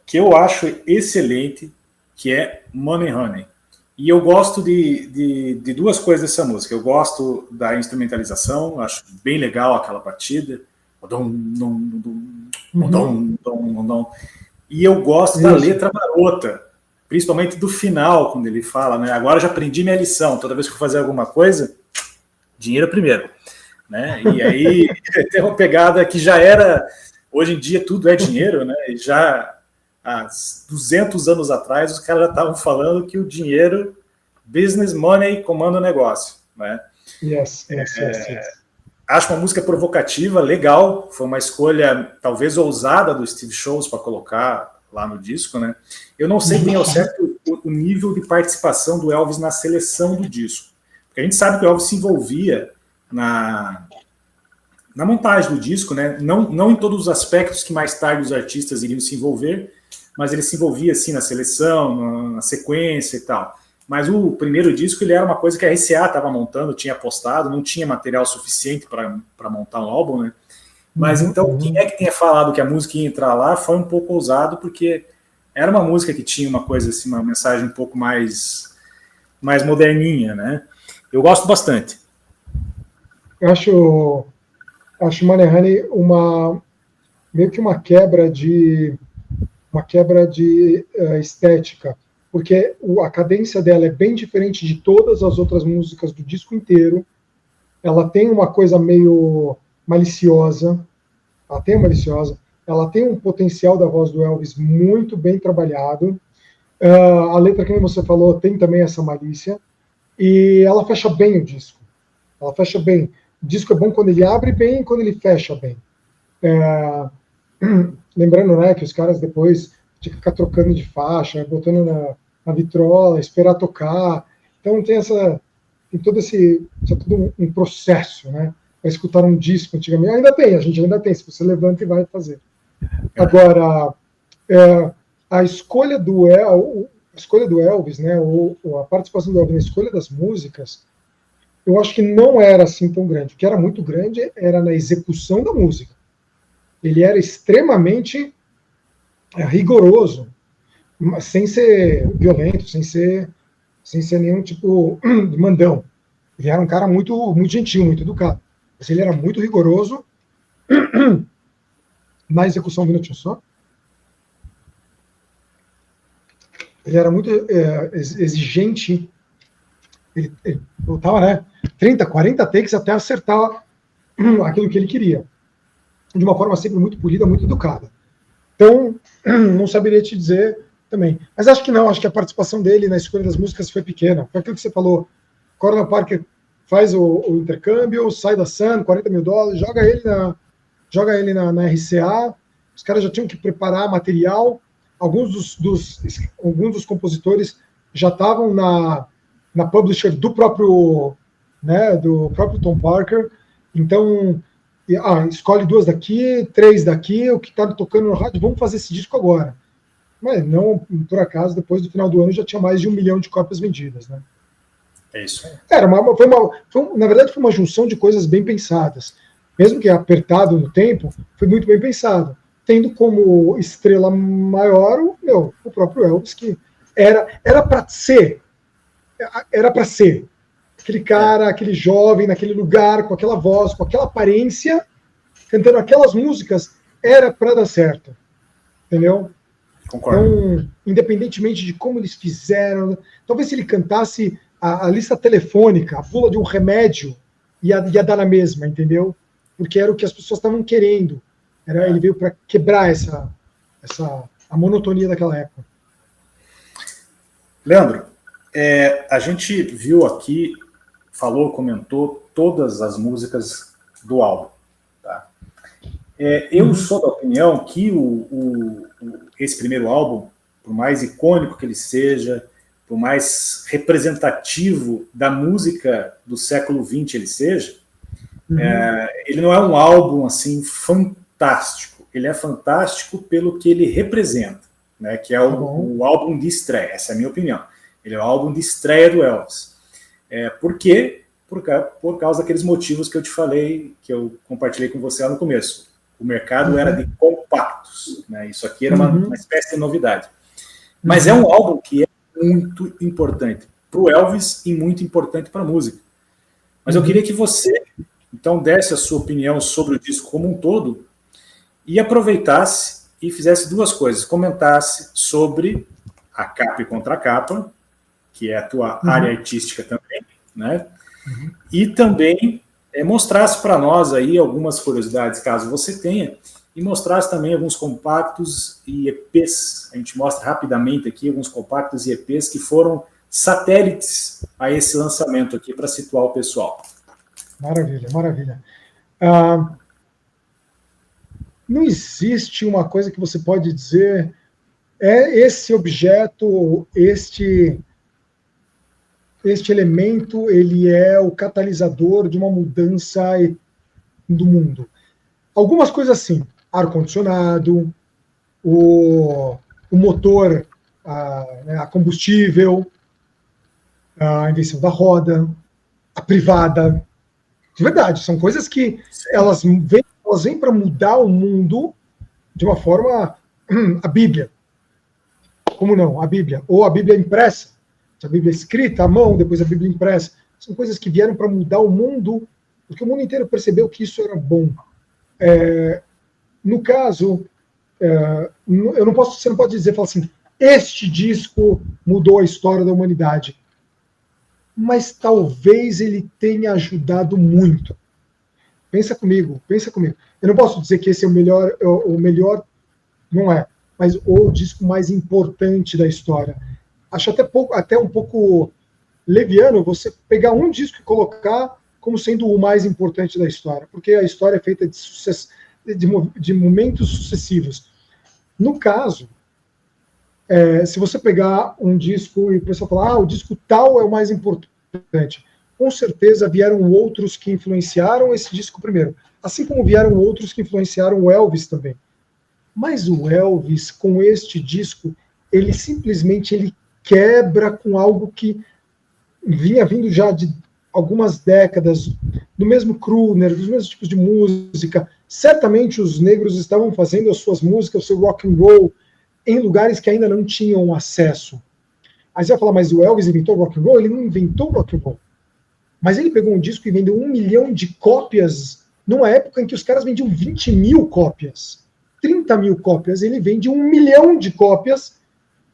que eu acho excelente, que é Money Honey. E eu gosto de duas coisas dessa música. Eu gosto da instrumentalização, acho bem legal aquela batida. E eu gosto da letra marota, principalmente do final, quando ele fala, né? Agora já aprendi minha lição, toda vez que eu fazer alguma coisa, dinheiro primeiro. Né? E aí tem uma pegada que já era, hoje em dia tudo é dinheiro, né? E já há 200 anos atrás os caras já estavam falando que o dinheiro, business money, comanda o negócio. Né? Yes. Acho uma música provocativa, legal, foi uma escolha talvez ousada do Steve Shows para colocar lá no disco, né? Eu não sei bem ao certo o nível de participação do Elvis na seleção do disco, porque a gente sabe que o Elvis se envolvia na montagem do disco, né? Não em todos os aspectos que mais tarde os artistas iriam se envolver, mas ele se envolvia assim na seleção, na sequência e tal. Mas o primeiro disco ele era uma coisa que a RCA estava montando, tinha postado, não tinha material suficiente para montar um álbum, né? Mas então, quem é que tenha falado que a música ia entrar lá foi um pouco ousado, porque era uma música que tinha uma coisa assim, uma mensagem um pouco mais moderninha, né? Eu gosto bastante. Eu acho Money Honey meio que uma quebra de estética, porque a cadência dela é bem diferente de todas as outras músicas do disco inteiro. Ela tem uma coisa meio maliciosa, ela tem um potencial da voz do Elvis muito bem trabalhado. A letra, como você falou, tem também essa malícia, e ela fecha bem o disco. Ela fecha bem. O disco é bom quando ele abre bem e quando ele fecha bem. Lembrando, né, que os caras depois tinham que ficar trocando de faixa, botando na vitrola, esperar tocar. Então tem todo um processo, né? Para escutar um disco antigamente. A gente ainda tem, se você levanta e vai fazer. Agora, a escolha do Elvis, né, ou a participação do Elvis na escolha das músicas, eu acho que não era assim tão grande. O que era muito grande era na execução da música. Ele era extremamente rigoroso, sem ser violento, sem ser nenhum tipo de mandão. Ele era um cara muito, muito gentil, muito educado. Mas ele era muito rigoroso na execução. Um minutinho só. Ele era muito exigente. Ele botava, né, 30, 40 takes até acertar aquilo que ele queria. De uma forma sempre muito polida, muito educada. Então, não saberia te dizer também. Mas acho que não, acho que a participação dele na escolha das músicas foi pequena. Foi aquilo que você falou. Coronel Parker faz o intercâmbio, sai da Sun, $40 mil, joga ele na RCA. Os caras já tinham que preparar material. Alguns dos compositores já estavam na publisher do próprio Tom Parker. Então, escolhe 2 daqui, 3 daqui, o que está tocando no rádio, vamos fazer esse disco agora. Mas não, por acaso, depois do final do ano já tinha mais de 1 milhão de cópias vendidas, né? É isso. Na verdade, foi uma junção de coisas bem pensadas. Mesmo que apertado no tempo, foi muito bem pensado. Tendo como estrela maior o próprio Elvis, que era para ser. Era para ser. Aquele cara, aquele jovem, naquele lugar, com aquela voz, com aquela aparência, cantando aquelas músicas, era para dar certo. Entendeu? Concordo. Então, independentemente de como eles fizeram, talvez se ele cantasse a lista telefônica, a bula de um remédio, ia dar na mesma, entendeu? Porque era o que as pessoas estavam querendo. Ele veio para quebrar a monotonia daquela época. Leandro, a gente viu aqui, comentou todas as músicas do álbum. Tá? Eu sou da opinião que esse primeiro álbum, por mais icônico que ele seja, por mais representativo da música do século XX ele seja, ele não é um álbum assim fantástico. Ele é fantástico pelo que ele representa, né, que é o álbum de estreia. Essa é a minha opinião. Ele é o álbum de estreia do Elvis. Por quê? Por causa daqueles motivos que eu te falei, que eu compartilhei com você lá no começo. O mercado era de compactos, né? Isso aqui era uma espécie de novidade. Mas é um álbum que é muito importante para o Elvis e muito importante para a música. Mas eu queria que você, então, desse a sua opinião sobre o disco como um todo e aproveitasse e fizesse 2 coisas. Comentasse sobre a capa e contracapa, que é a tua área artística também, né? E também mostrasse para nós aí algumas curiosidades, caso você tenha, e mostrasse também alguns compactos e EPs. A gente mostra rapidamente aqui alguns compactos e EPs que foram satélites a esse lançamento aqui, para situar o pessoal. Maravilha, maravilha. Não existe uma coisa que você pode dizer, esse objeto, este elemento, ele é o catalisador de uma mudança do mundo. Algumas coisas assim, ar-condicionado, o motor a combustível, a invenção da roda, a privada. De verdade, são coisas que elas vêm para mudar o mundo de uma forma... A Bíblia. Como não? A Bíblia. Ou a Bíblia impressa. A Bíblia escrita à mão, depois a Bíblia impressa. São coisas que vieram para mudar o mundo, porque o mundo inteiro percebeu que isso era bom. No caso, você não pode dizer, falar assim, este disco mudou a história da humanidade. Mas talvez ele tenha ajudado muito. Pensa comigo. Eu não posso dizer que esse é o melhor não é, mas o disco mais importante da história. Acho até um pouco leviano você pegar um disco e colocar como sendo o mais importante da história, porque a história é feita de momentos sucessivos. No caso, se você pegar um disco e o pessoal falar, o disco tal é o mais importante, com certeza vieram outros que influenciaram esse disco primeiro, assim como vieram outros que influenciaram o Elvis também. Mas o Elvis, com este disco, ele simplesmente quebra com algo que vinha vindo já de algumas décadas, do mesmo crooner, dos mesmos tipos de música. Certamente os negros estavam fazendo as suas músicas, o seu rock and roll, em lugares que ainda não tinham acesso. Aí você vai falar, mas o Elvis inventou o rock and roll? Ele não inventou o rock and roll. Mas ele pegou um disco e vendeu 1 milhão de cópias, numa época em que os caras vendiam 20 mil cópias, 30 mil cópias. Ele vende 1 milhão de cópias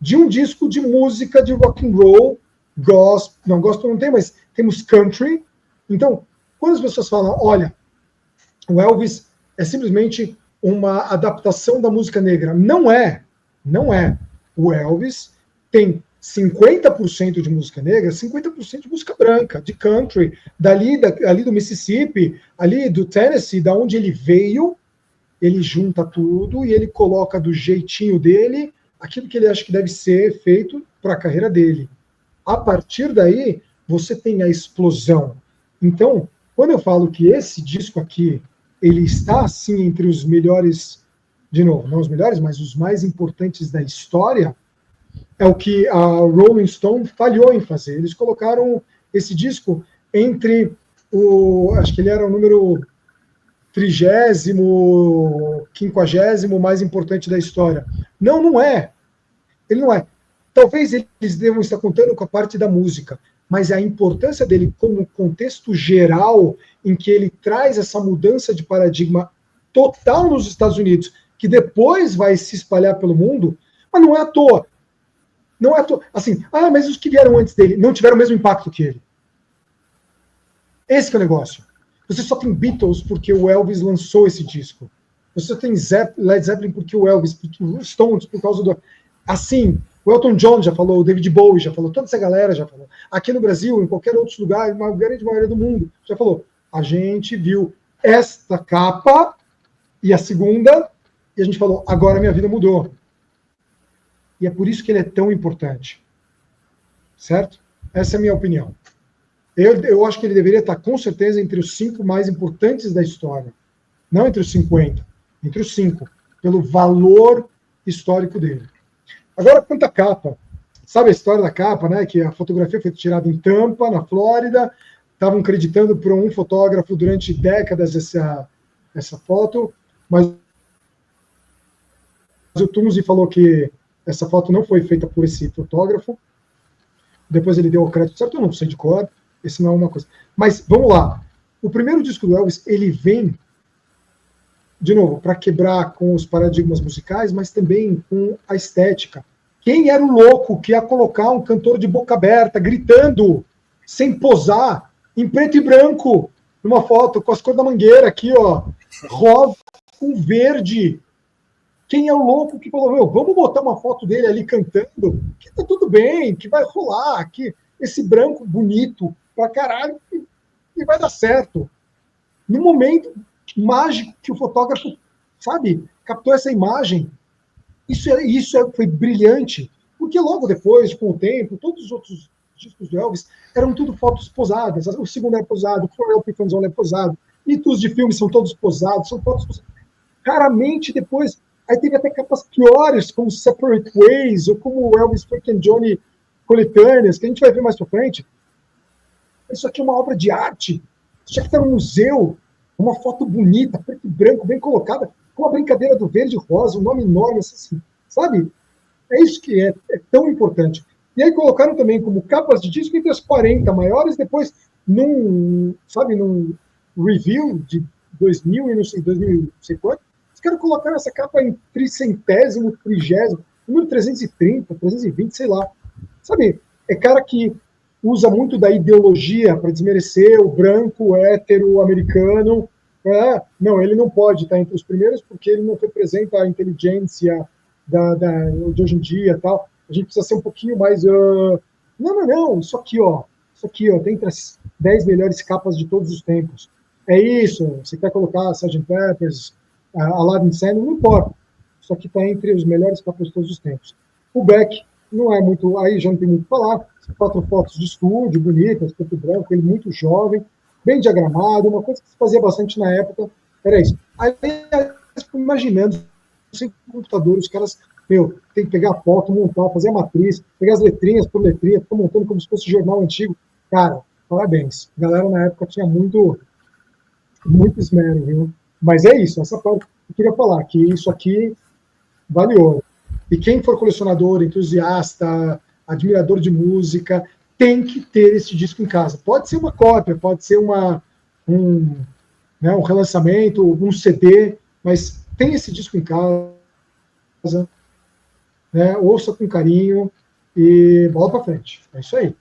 de um disco de música de rock and roll, gospel, não, gospel não tem, mas temos country. Então, quando as pessoas falam, olha, o Elvis é simplesmente uma adaptação da música negra, não é. O Elvis tem 50% de música negra, 50% de música branca, de country, ali do Mississippi, ali do Tennessee, da onde ele veio, ele junta tudo e ele coloca do jeitinho dele aquilo que ele acha que deve ser feito para a carreira dele. A partir daí, você tem a explosão. Então, quando eu falo que esse disco aqui, ele está, sim, entre os melhores, de novo, não os melhores, mas os mais importantes da história, é o que a Rolling Stone falhou em fazer. Eles colocaram esse disco entre acho que ele era o número 30º, 50º mais importante da história. Não, não é. Ele não é. Talvez eles devam estar contando com a parte da música, mas a importância dele como contexto geral, em que ele traz essa mudança de paradigma total nos Estados Unidos, que depois vai se espalhar pelo mundo, mas não é à toa. Não é à toa. Assim, mas os que vieram antes dele não tiveram o mesmo impacto que ele. Esse que é o negócio. Você só tem Beatles porque o Elvis lançou esse disco. Você só tem Led Zeppelin porque o Elvis, porque o Stones, por causa do... Assim, o Elton John já falou, o David Bowie já falou, toda essa galera já falou. Aqui no Brasil, em qualquer outro lugar, na grande maioria do mundo, já falou. A gente viu esta capa e a segunda, e a gente falou, agora minha vida mudou. E é por isso que ele é tão importante. Certo? Essa é a minha opinião. Eu acho que ele deveria estar, com certeza, entre os 5 mais importantes da história. Não entre os 50, entre os 5, pelo valor histórico dele. Agora, quanto à capa. Sabe a história da capa, né? Que a fotografia foi tirada em Tampa, na Flórida. Estavam acreditando por um fotógrafo durante décadas essa foto, mas o Tunzi falou que essa foto não foi feita por esse fotógrafo. Depois ele deu o crédito certo, eu não sei de cor. Esse não é uma coisa. Mas, vamos lá. O primeiro disco do Elvis, ele vem, de novo, para quebrar com os paradigmas musicais, mas também com a estética. Quem era o louco que ia colocar um cantor de boca aberta, gritando, sem posar, em preto e branco, numa foto, com as cores da mangueira aqui, ó, rosa com verde? Quem é o louco que falou, vamos botar uma foto dele ali cantando, que tá tudo bem, que vai rolar, que esse branco bonito pra caralho, e vai dar certo. No momento mágico que o fotógrafo, sabe, captou essa imagem, foi brilhante, porque logo depois, com o tempo, todos os outros discos do Elvis eram tudo fotos posadas. O segundo é posado, o For Real Pifanzone é posado, e os de filmes são todos posados, são fotos posadas. Raramente depois, aí teve até capas piores, como Separate Ways, ou como o Elvis Frank and Johnny coletâneas, que a gente vai ver mais pra frente. Isso aqui é uma obra de arte. Isso aqui está no museu. Uma foto bonita, preto e branco, bem colocada, com a brincadeira do verde e rosa, um nome enorme, assim, sabe? É isso que é tão importante. E aí colocaram também como capas de disco entre as 40 maiores, depois num review de 2000 e não sei, 2000 não sei quanto, os caras colocaram essa capa em 300º, 30º, número 330, 320, sei lá. Sabe, é cara que usa muito da ideologia para desmerecer o branco, hétero, americano. Não, ele não pode estar entre os primeiros porque ele não representa a inteligência de hoje em dia. Tal. A gente precisa ser um pouquinho mais... Não, isso aqui, ó, tem entre as 10 melhores capas de todos os tempos. É isso, você quer colocar Sgt. Pepper's, Aladdin Sane, não importa. Isso aqui está entre os melhores capas de todos os tempos. O Beck não é muito... Aí já não tem muito o que falar. 4 fotos de estúdio, bonitas, preto e branco, ele muito jovem, bem diagramado, uma coisa que se fazia bastante na época, era isso. Aí, imaginando, sem computador, os caras, tem que pegar a foto, montar, fazer a matriz, pegar as letrinhas por letrinha, ficar montando como se fosse jornal antigo. Cara, parabéns. A galera na época tinha muito esmero, viu? Mas é isso, essa parte que eu queria falar, que isso aqui vale ouro. E quem for colecionador, entusiasta, admirador de música, tem que ter esse disco em casa. Pode ser uma cópia, pode ser um relançamento, um CD, mas tem esse disco em casa, né, ouça com carinho e bola para frente. É isso aí.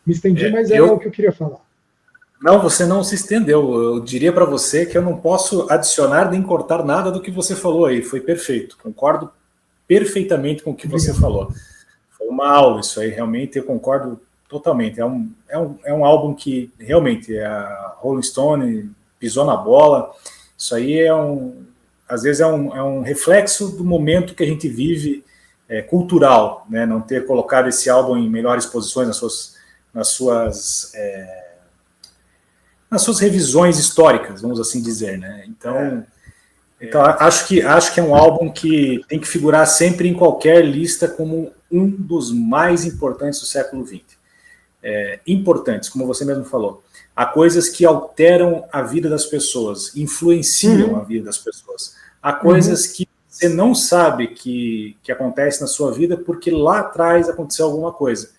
Me estendi, mas era o que eu queria falar. Não, você não se estendeu. Eu diria para você que eu não posso adicionar nem cortar nada do que você falou aí. Foi perfeito. Concordo perfeitamente com o que você falou. Foi uma aula isso aí, realmente, eu concordo totalmente. É um álbum que realmente a Rolling Stone pisou na bola. Isso aí às vezes é um reflexo do momento que a gente vive cultural, né? Não ter colocado esse álbum em melhores posições nas suas nas suas revisões históricas, vamos assim dizer, né? Então acho que é um álbum que tem que figurar sempre em qualquer lista como um dos mais importantes do século XX. Importantes, como você mesmo falou. Há coisas que alteram a vida das pessoas, influenciam a vida das pessoas. Há coisas que você não sabe que acontece na sua vida porque lá atrás aconteceu alguma coisa.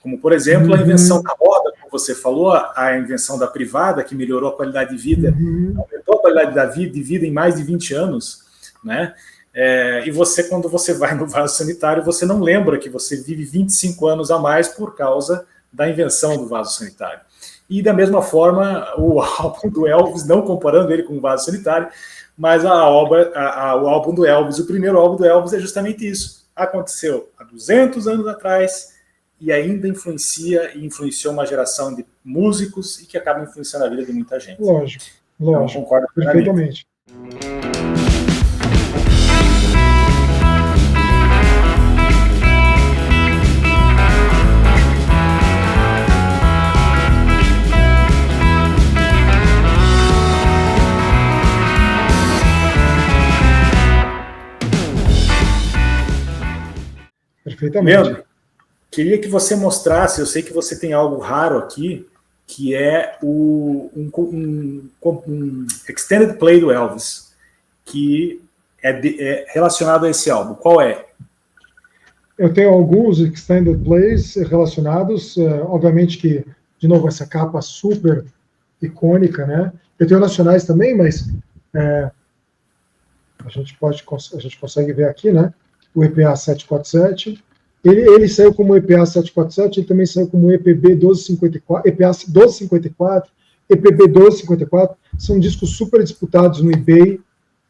Como, por exemplo, a invenção da roda, como você falou, a invenção da privada, que melhorou a qualidade de vida, aumentou a qualidade de vida em mais de 20 anos, né? E você, quando você vai no vaso sanitário, você não lembra que você vive 25 anos a mais por causa da invenção do vaso sanitário. E, da mesma forma, o álbum do Elvis, não comparando ele com o vaso sanitário, mas o álbum do Elvis, o primeiro álbum do Elvis é justamente isso. Aconteceu há 200 anos atrás e ainda influenciou uma geração de músicos e que acaba influenciando a vida de muita gente. Lógico. Então, concordo perfeitamente. Perfeitamente. Leandro, queria que você mostrasse, eu sei que você tem algo raro aqui, que é um extended play do Elvis, que é relacionado a esse álbum. Qual é? Eu tenho alguns extended plays relacionados, obviamente que, de novo, essa capa super icônica, né? Eu tenho nacionais também, mas a gente consegue ver aqui, né? O EPA 747. Ele saiu como EPA 747, ele também saiu como EPB 1254, EPA 1254, EPB 1254, são discos super disputados no eBay.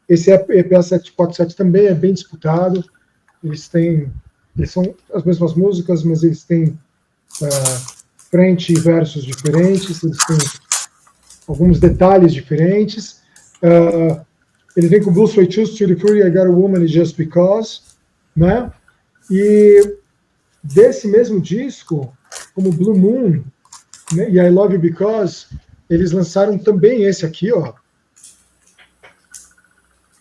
Esse EPA 747 também é bem disputado. Eles são as mesmas músicas, mas eles têm frente e versos diferentes, eles têm alguns detalhes diferentes. Ele vem com Blue Suede Shoes, Tutti Frutti, I Got a Woman and Just Because, né? E desse mesmo disco, como Blue Moon, né, e I Love You Because, eles lançaram também esse aqui, ó.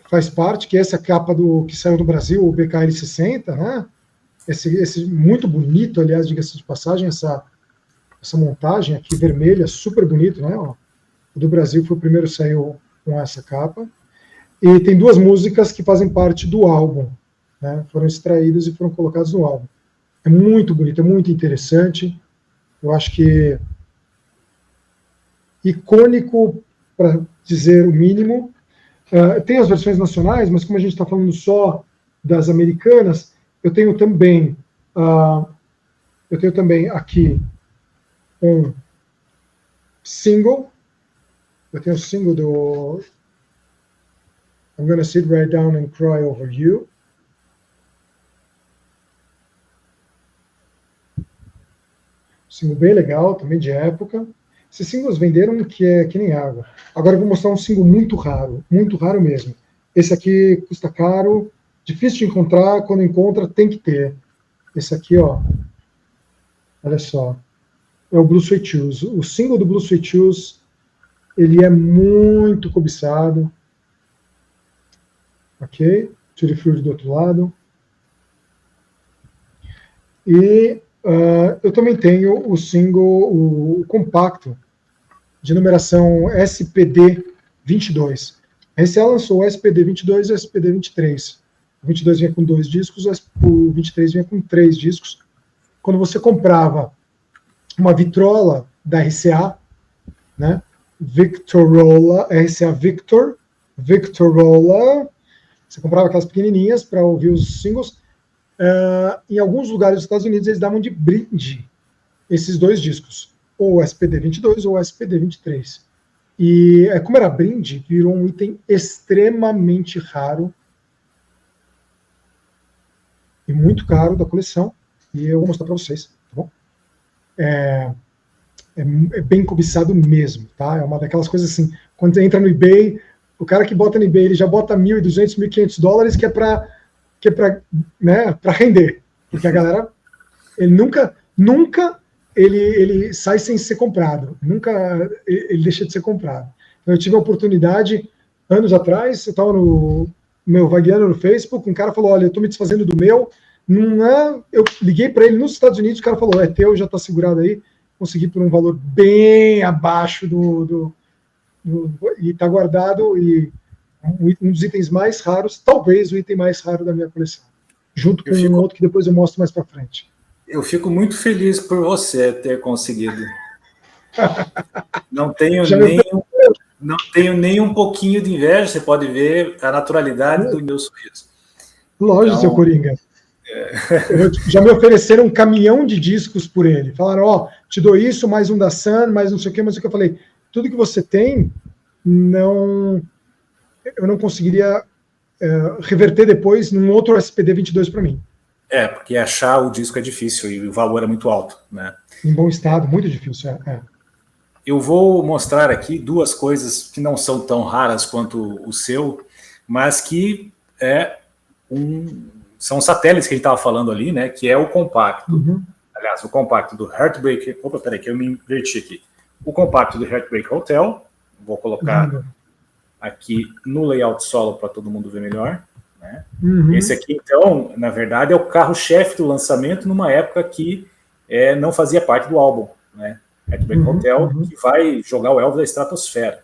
Faz parte, que é essa capa que saiu do Brasil, o BKL 60, né? Esse muito bonito, aliás, diga-se de passagem, essa montagem aqui vermelha, super bonito, né? Ó. O do Brasil foi o primeiro que saiu com essa capa. E tem duas músicas que fazem parte do álbum, né? Foram extraídas e foram colocadas no álbum. É muito bonito, é muito interessante. Eu acho que icônico, para dizer o mínimo. Tem as versões nacionais, mas como a gente está falando só das americanas, eu tenho também aqui um single. Eu tenho o single do I'm Gonna Sit Right Down and Cry Over You. Single bem legal, também de época. Esses singles venderam que nem água. Agora eu vou mostrar um single muito raro mesmo. Esse aqui custa caro, difícil de encontrar, quando encontra tem que ter. Esse aqui, ó, olha só, é o Blue Suede Shoes. O single do Blue Suede Shoes, ele é muito cobiçado. Ok? Tutti Frutti do outro lado. E eu também tenho o single, o compacto, de numeração SPD 22. A RCA lançou o SPD 22 e o SPD 23. O 22 vinha com 2 discos, o 23 vinha com 3 discos. Quando você comprava uma vitrola da RCA, né, Victorola, RCA Victorola, você comprava aquelas pequenininhas para ouvir os singles. Em alguns lugares dos Estados Unidos eles davam de brinde esses 2 discos, ou o SPD 22 ou o SPD 23. E como era brinde, virou um item extremamente raro e muito caro da coleção, e eu vou mostrar para vocês, tá bom? É bem cobiçado mesmo, tá? É uma daquelas coisas assim, quando você entra no eBay, o cara que bota no eBay, ele já bota $1.200, $1.500, que é para né, para render, porque a galera, ele nunca ele sai sem ser comprado. Nunca ele deixa de ser comprado. Então, eu tive a oportunidade, anos atrás, eu estava no meu vagueando no Facebook, um cara falou, olha, eu estou me desfazendo do meu, não é... Eu liguei para ele nos Estados Unidos, o cara falou, é teu, já está segurado aí, consegui por um valor bem abaixo e está guardado, e um dos itens mais raros, talvez o item mais raro da minha coleção, junto com um outro que depois eu mostro mais para frente. Eu fico muito feliz por você ter conseguido. Não tenho nem um pouquinho de inveja, você pode ver a naturalidade do meu sorriso. Lógico, então, seu Coringa. Já me ofereceram um caminhão de discos por ele. Falaram, ó, te dou isso, mais um da Sun, mais não sei o que, mas o que eu falei, tudo que você tem, eu não conseguiria reverter depois num outro SPD-22 para mim. Porque achar o disco é difícil e o valor é muito alto, né? Em bom estado, muito difícil, Eu vou mostrar aqui duas coisas que não são tão raras quanto o seu, mas que são satélites que a gente estava falando ali, né? Que é o compacto. Uhum. Aliás, o compacto do Heartbreak... Opa, peraí, que eu me inverti aqui. O compacto do Heartbreak Hotel. Vou colocar aqui no layout solo para todo mundo ver melhor. Né? Uhum. Esse aqui, então, na verdade, é o carro-chefe do lançamento numa época que não fazia parte do álbum, né? Heartbreak Hotel, que vai jogar o Elvis da estratosfera.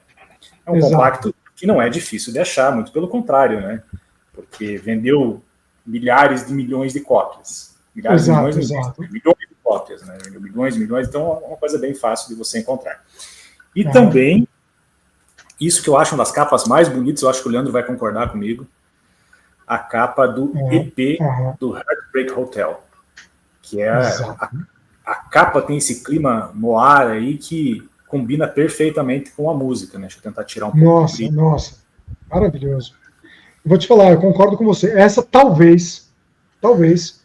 É um compacto que não é difícil de achar, muito pelo contrário, né? Porque vendeu milhares de milhões de cópias. Milhões de cópias, né? Vendeu milhões, então é uma coisa bem fácil de você encontrar. E também, isso que eu acho uma das capas mais bonitas, eu acho que o Leandro vai concordar comigo, a capa do EP do Heartbreak Hotel, que é a capa tem esse clima noir aí que combina perfeitamente com a música, né? Deixa eu tentar tirar um pouco. Nossa, maravilhoso. Eu vou te falar, eu concordo com você. Essa talvez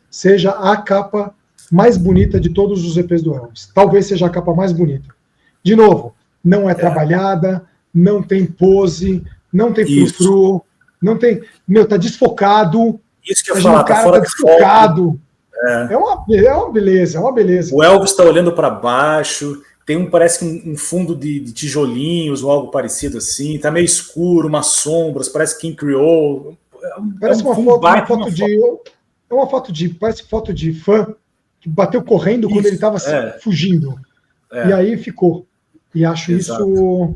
seja a capa mais bonita de todos os EPs do Elvis. Talvez seja a capa mais bonita. De novo, não é trabalhada, não tem pose, não tem frufru, não tem... Meu, tá desfocado. Isso que eu falo, tá fora desfocado. É uma beleza, é uma beleza. O Elvis está olhando para baixo, parece um fundo de tijolinhos ou algo parecido assim, tá meio escuro, umas sombras, parece King Creole. Parece parece foto de fã que bateu correndo quando ele estava fugindo. E aí ficou. E acho isso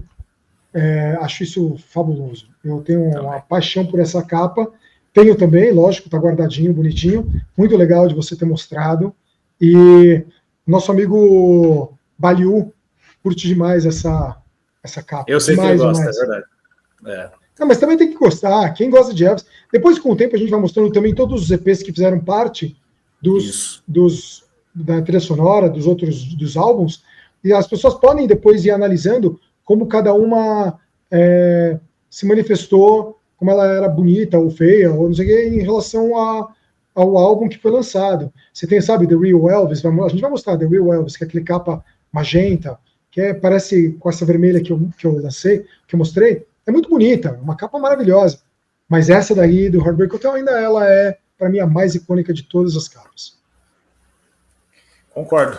fabuloso. Eu tenho uma paixão por essa capa. Tenho também, lógico, tá guardadinho, bonitinho. Muito legal de você ter mostrado. E nosso amigo Baliu curte demais essa capa. Eu sei que ele gosta, é verdade. Não, mas também tem que gostar. Quem gosta de Elvis. Depois, com o tempo, a gente vai mostrando também todos os EPs que fizeram parte da trilha sonora, dos álbuns. E as pessoas podem depois ir analisando como cada uma se manifestou, como ela era bonita ou feia, ou não sei o que, em relação ao álbum que foi lançado. Você tem, sabe, The Real Elvis, a gente vai mostrar The Real Elvis, que é aquele capa magenta, que parece com essa vermelha que eu lancei, que eu mostrei, é muito bonita, uma capa maravilhosa. Mas essa daí, do Heartbreak Hotel, ainda ela é, para mim, a mais icônica de todas as capas. Concordo.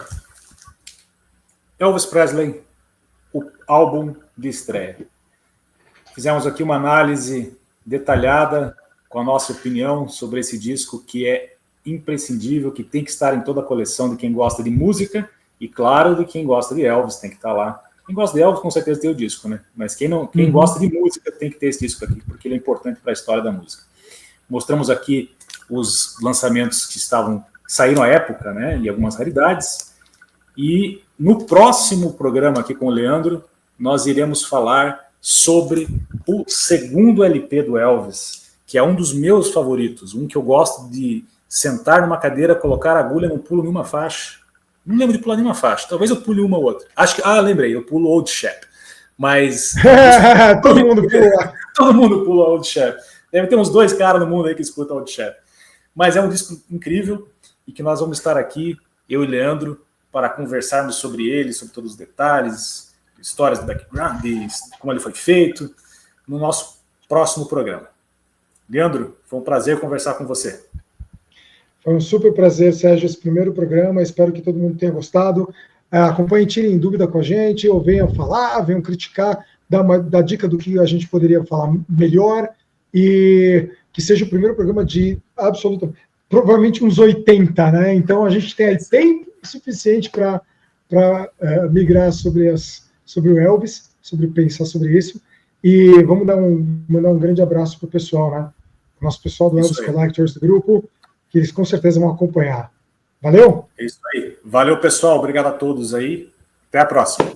Elvis Presley, o álbum de estreia. Fizemos aqui uma análise detalhada com a nossa opinião sobre esse disco, que é imprescindível, que tem que estar em toda a coleção de quem gosta de música e, claro, de quem gosta de Elvis, tem que estar lá. Quem gosta de Elvis, com certeza, tem o disco, né? Mas quem gosta de música tem que ter esse disco aqui, porque ele é importante para a história da música. Mostramos aqui os lançamentos que saíram à época, né? E algumas raridades. E no próximo programa aqui com o Leandro, nós iremos falar sobre o segundo LP do Elvis, que é um dos meus favoritos, um que eu gosto de sentar numa cadeira, colocar a agulha, não pulo nenhuma faixa. Não lembro de pular nenhuma faixa, talvez eu pule uma ou outra. Lembrei, eu pulo Old Chap. Mas... Todo mundo pula. Todo mundo pula Old Chap. Deve ter uns 2 caras no mundo aí que escutam Old Chap. Mas é um disco incrível e que nós vamos estar aqui, eu e Leandro, para conversarmos sobre ele, sobre todos os detalhes, histórias do background, como ele foi feito, no nosso próximo programa. Leandro, foi um prazer conversar com você. Foi um super prazer, Sérgio, esse primeiro programa. Espero que todo mundo tenha gostado. Acompanhem, tirem dúvida com a gente, ou venham falar, venham criticar, dar dica do que a gente poderia falar melhor, e que seja o primeiro programa de provavelmente uns 80, né? Então a gente tem aí tempo suficiente para migrar sobre o Elvis, sobre pensar sobre isso. E vamos mandar um grande abraço para o pessoal, né? O nosso pessoal do Elvis Collectors do grupo, que eles com certeza vão acompanhar. Valeu? É isso aí. Valeu, pessoal. Obrigado a todos aí. Até a próxima.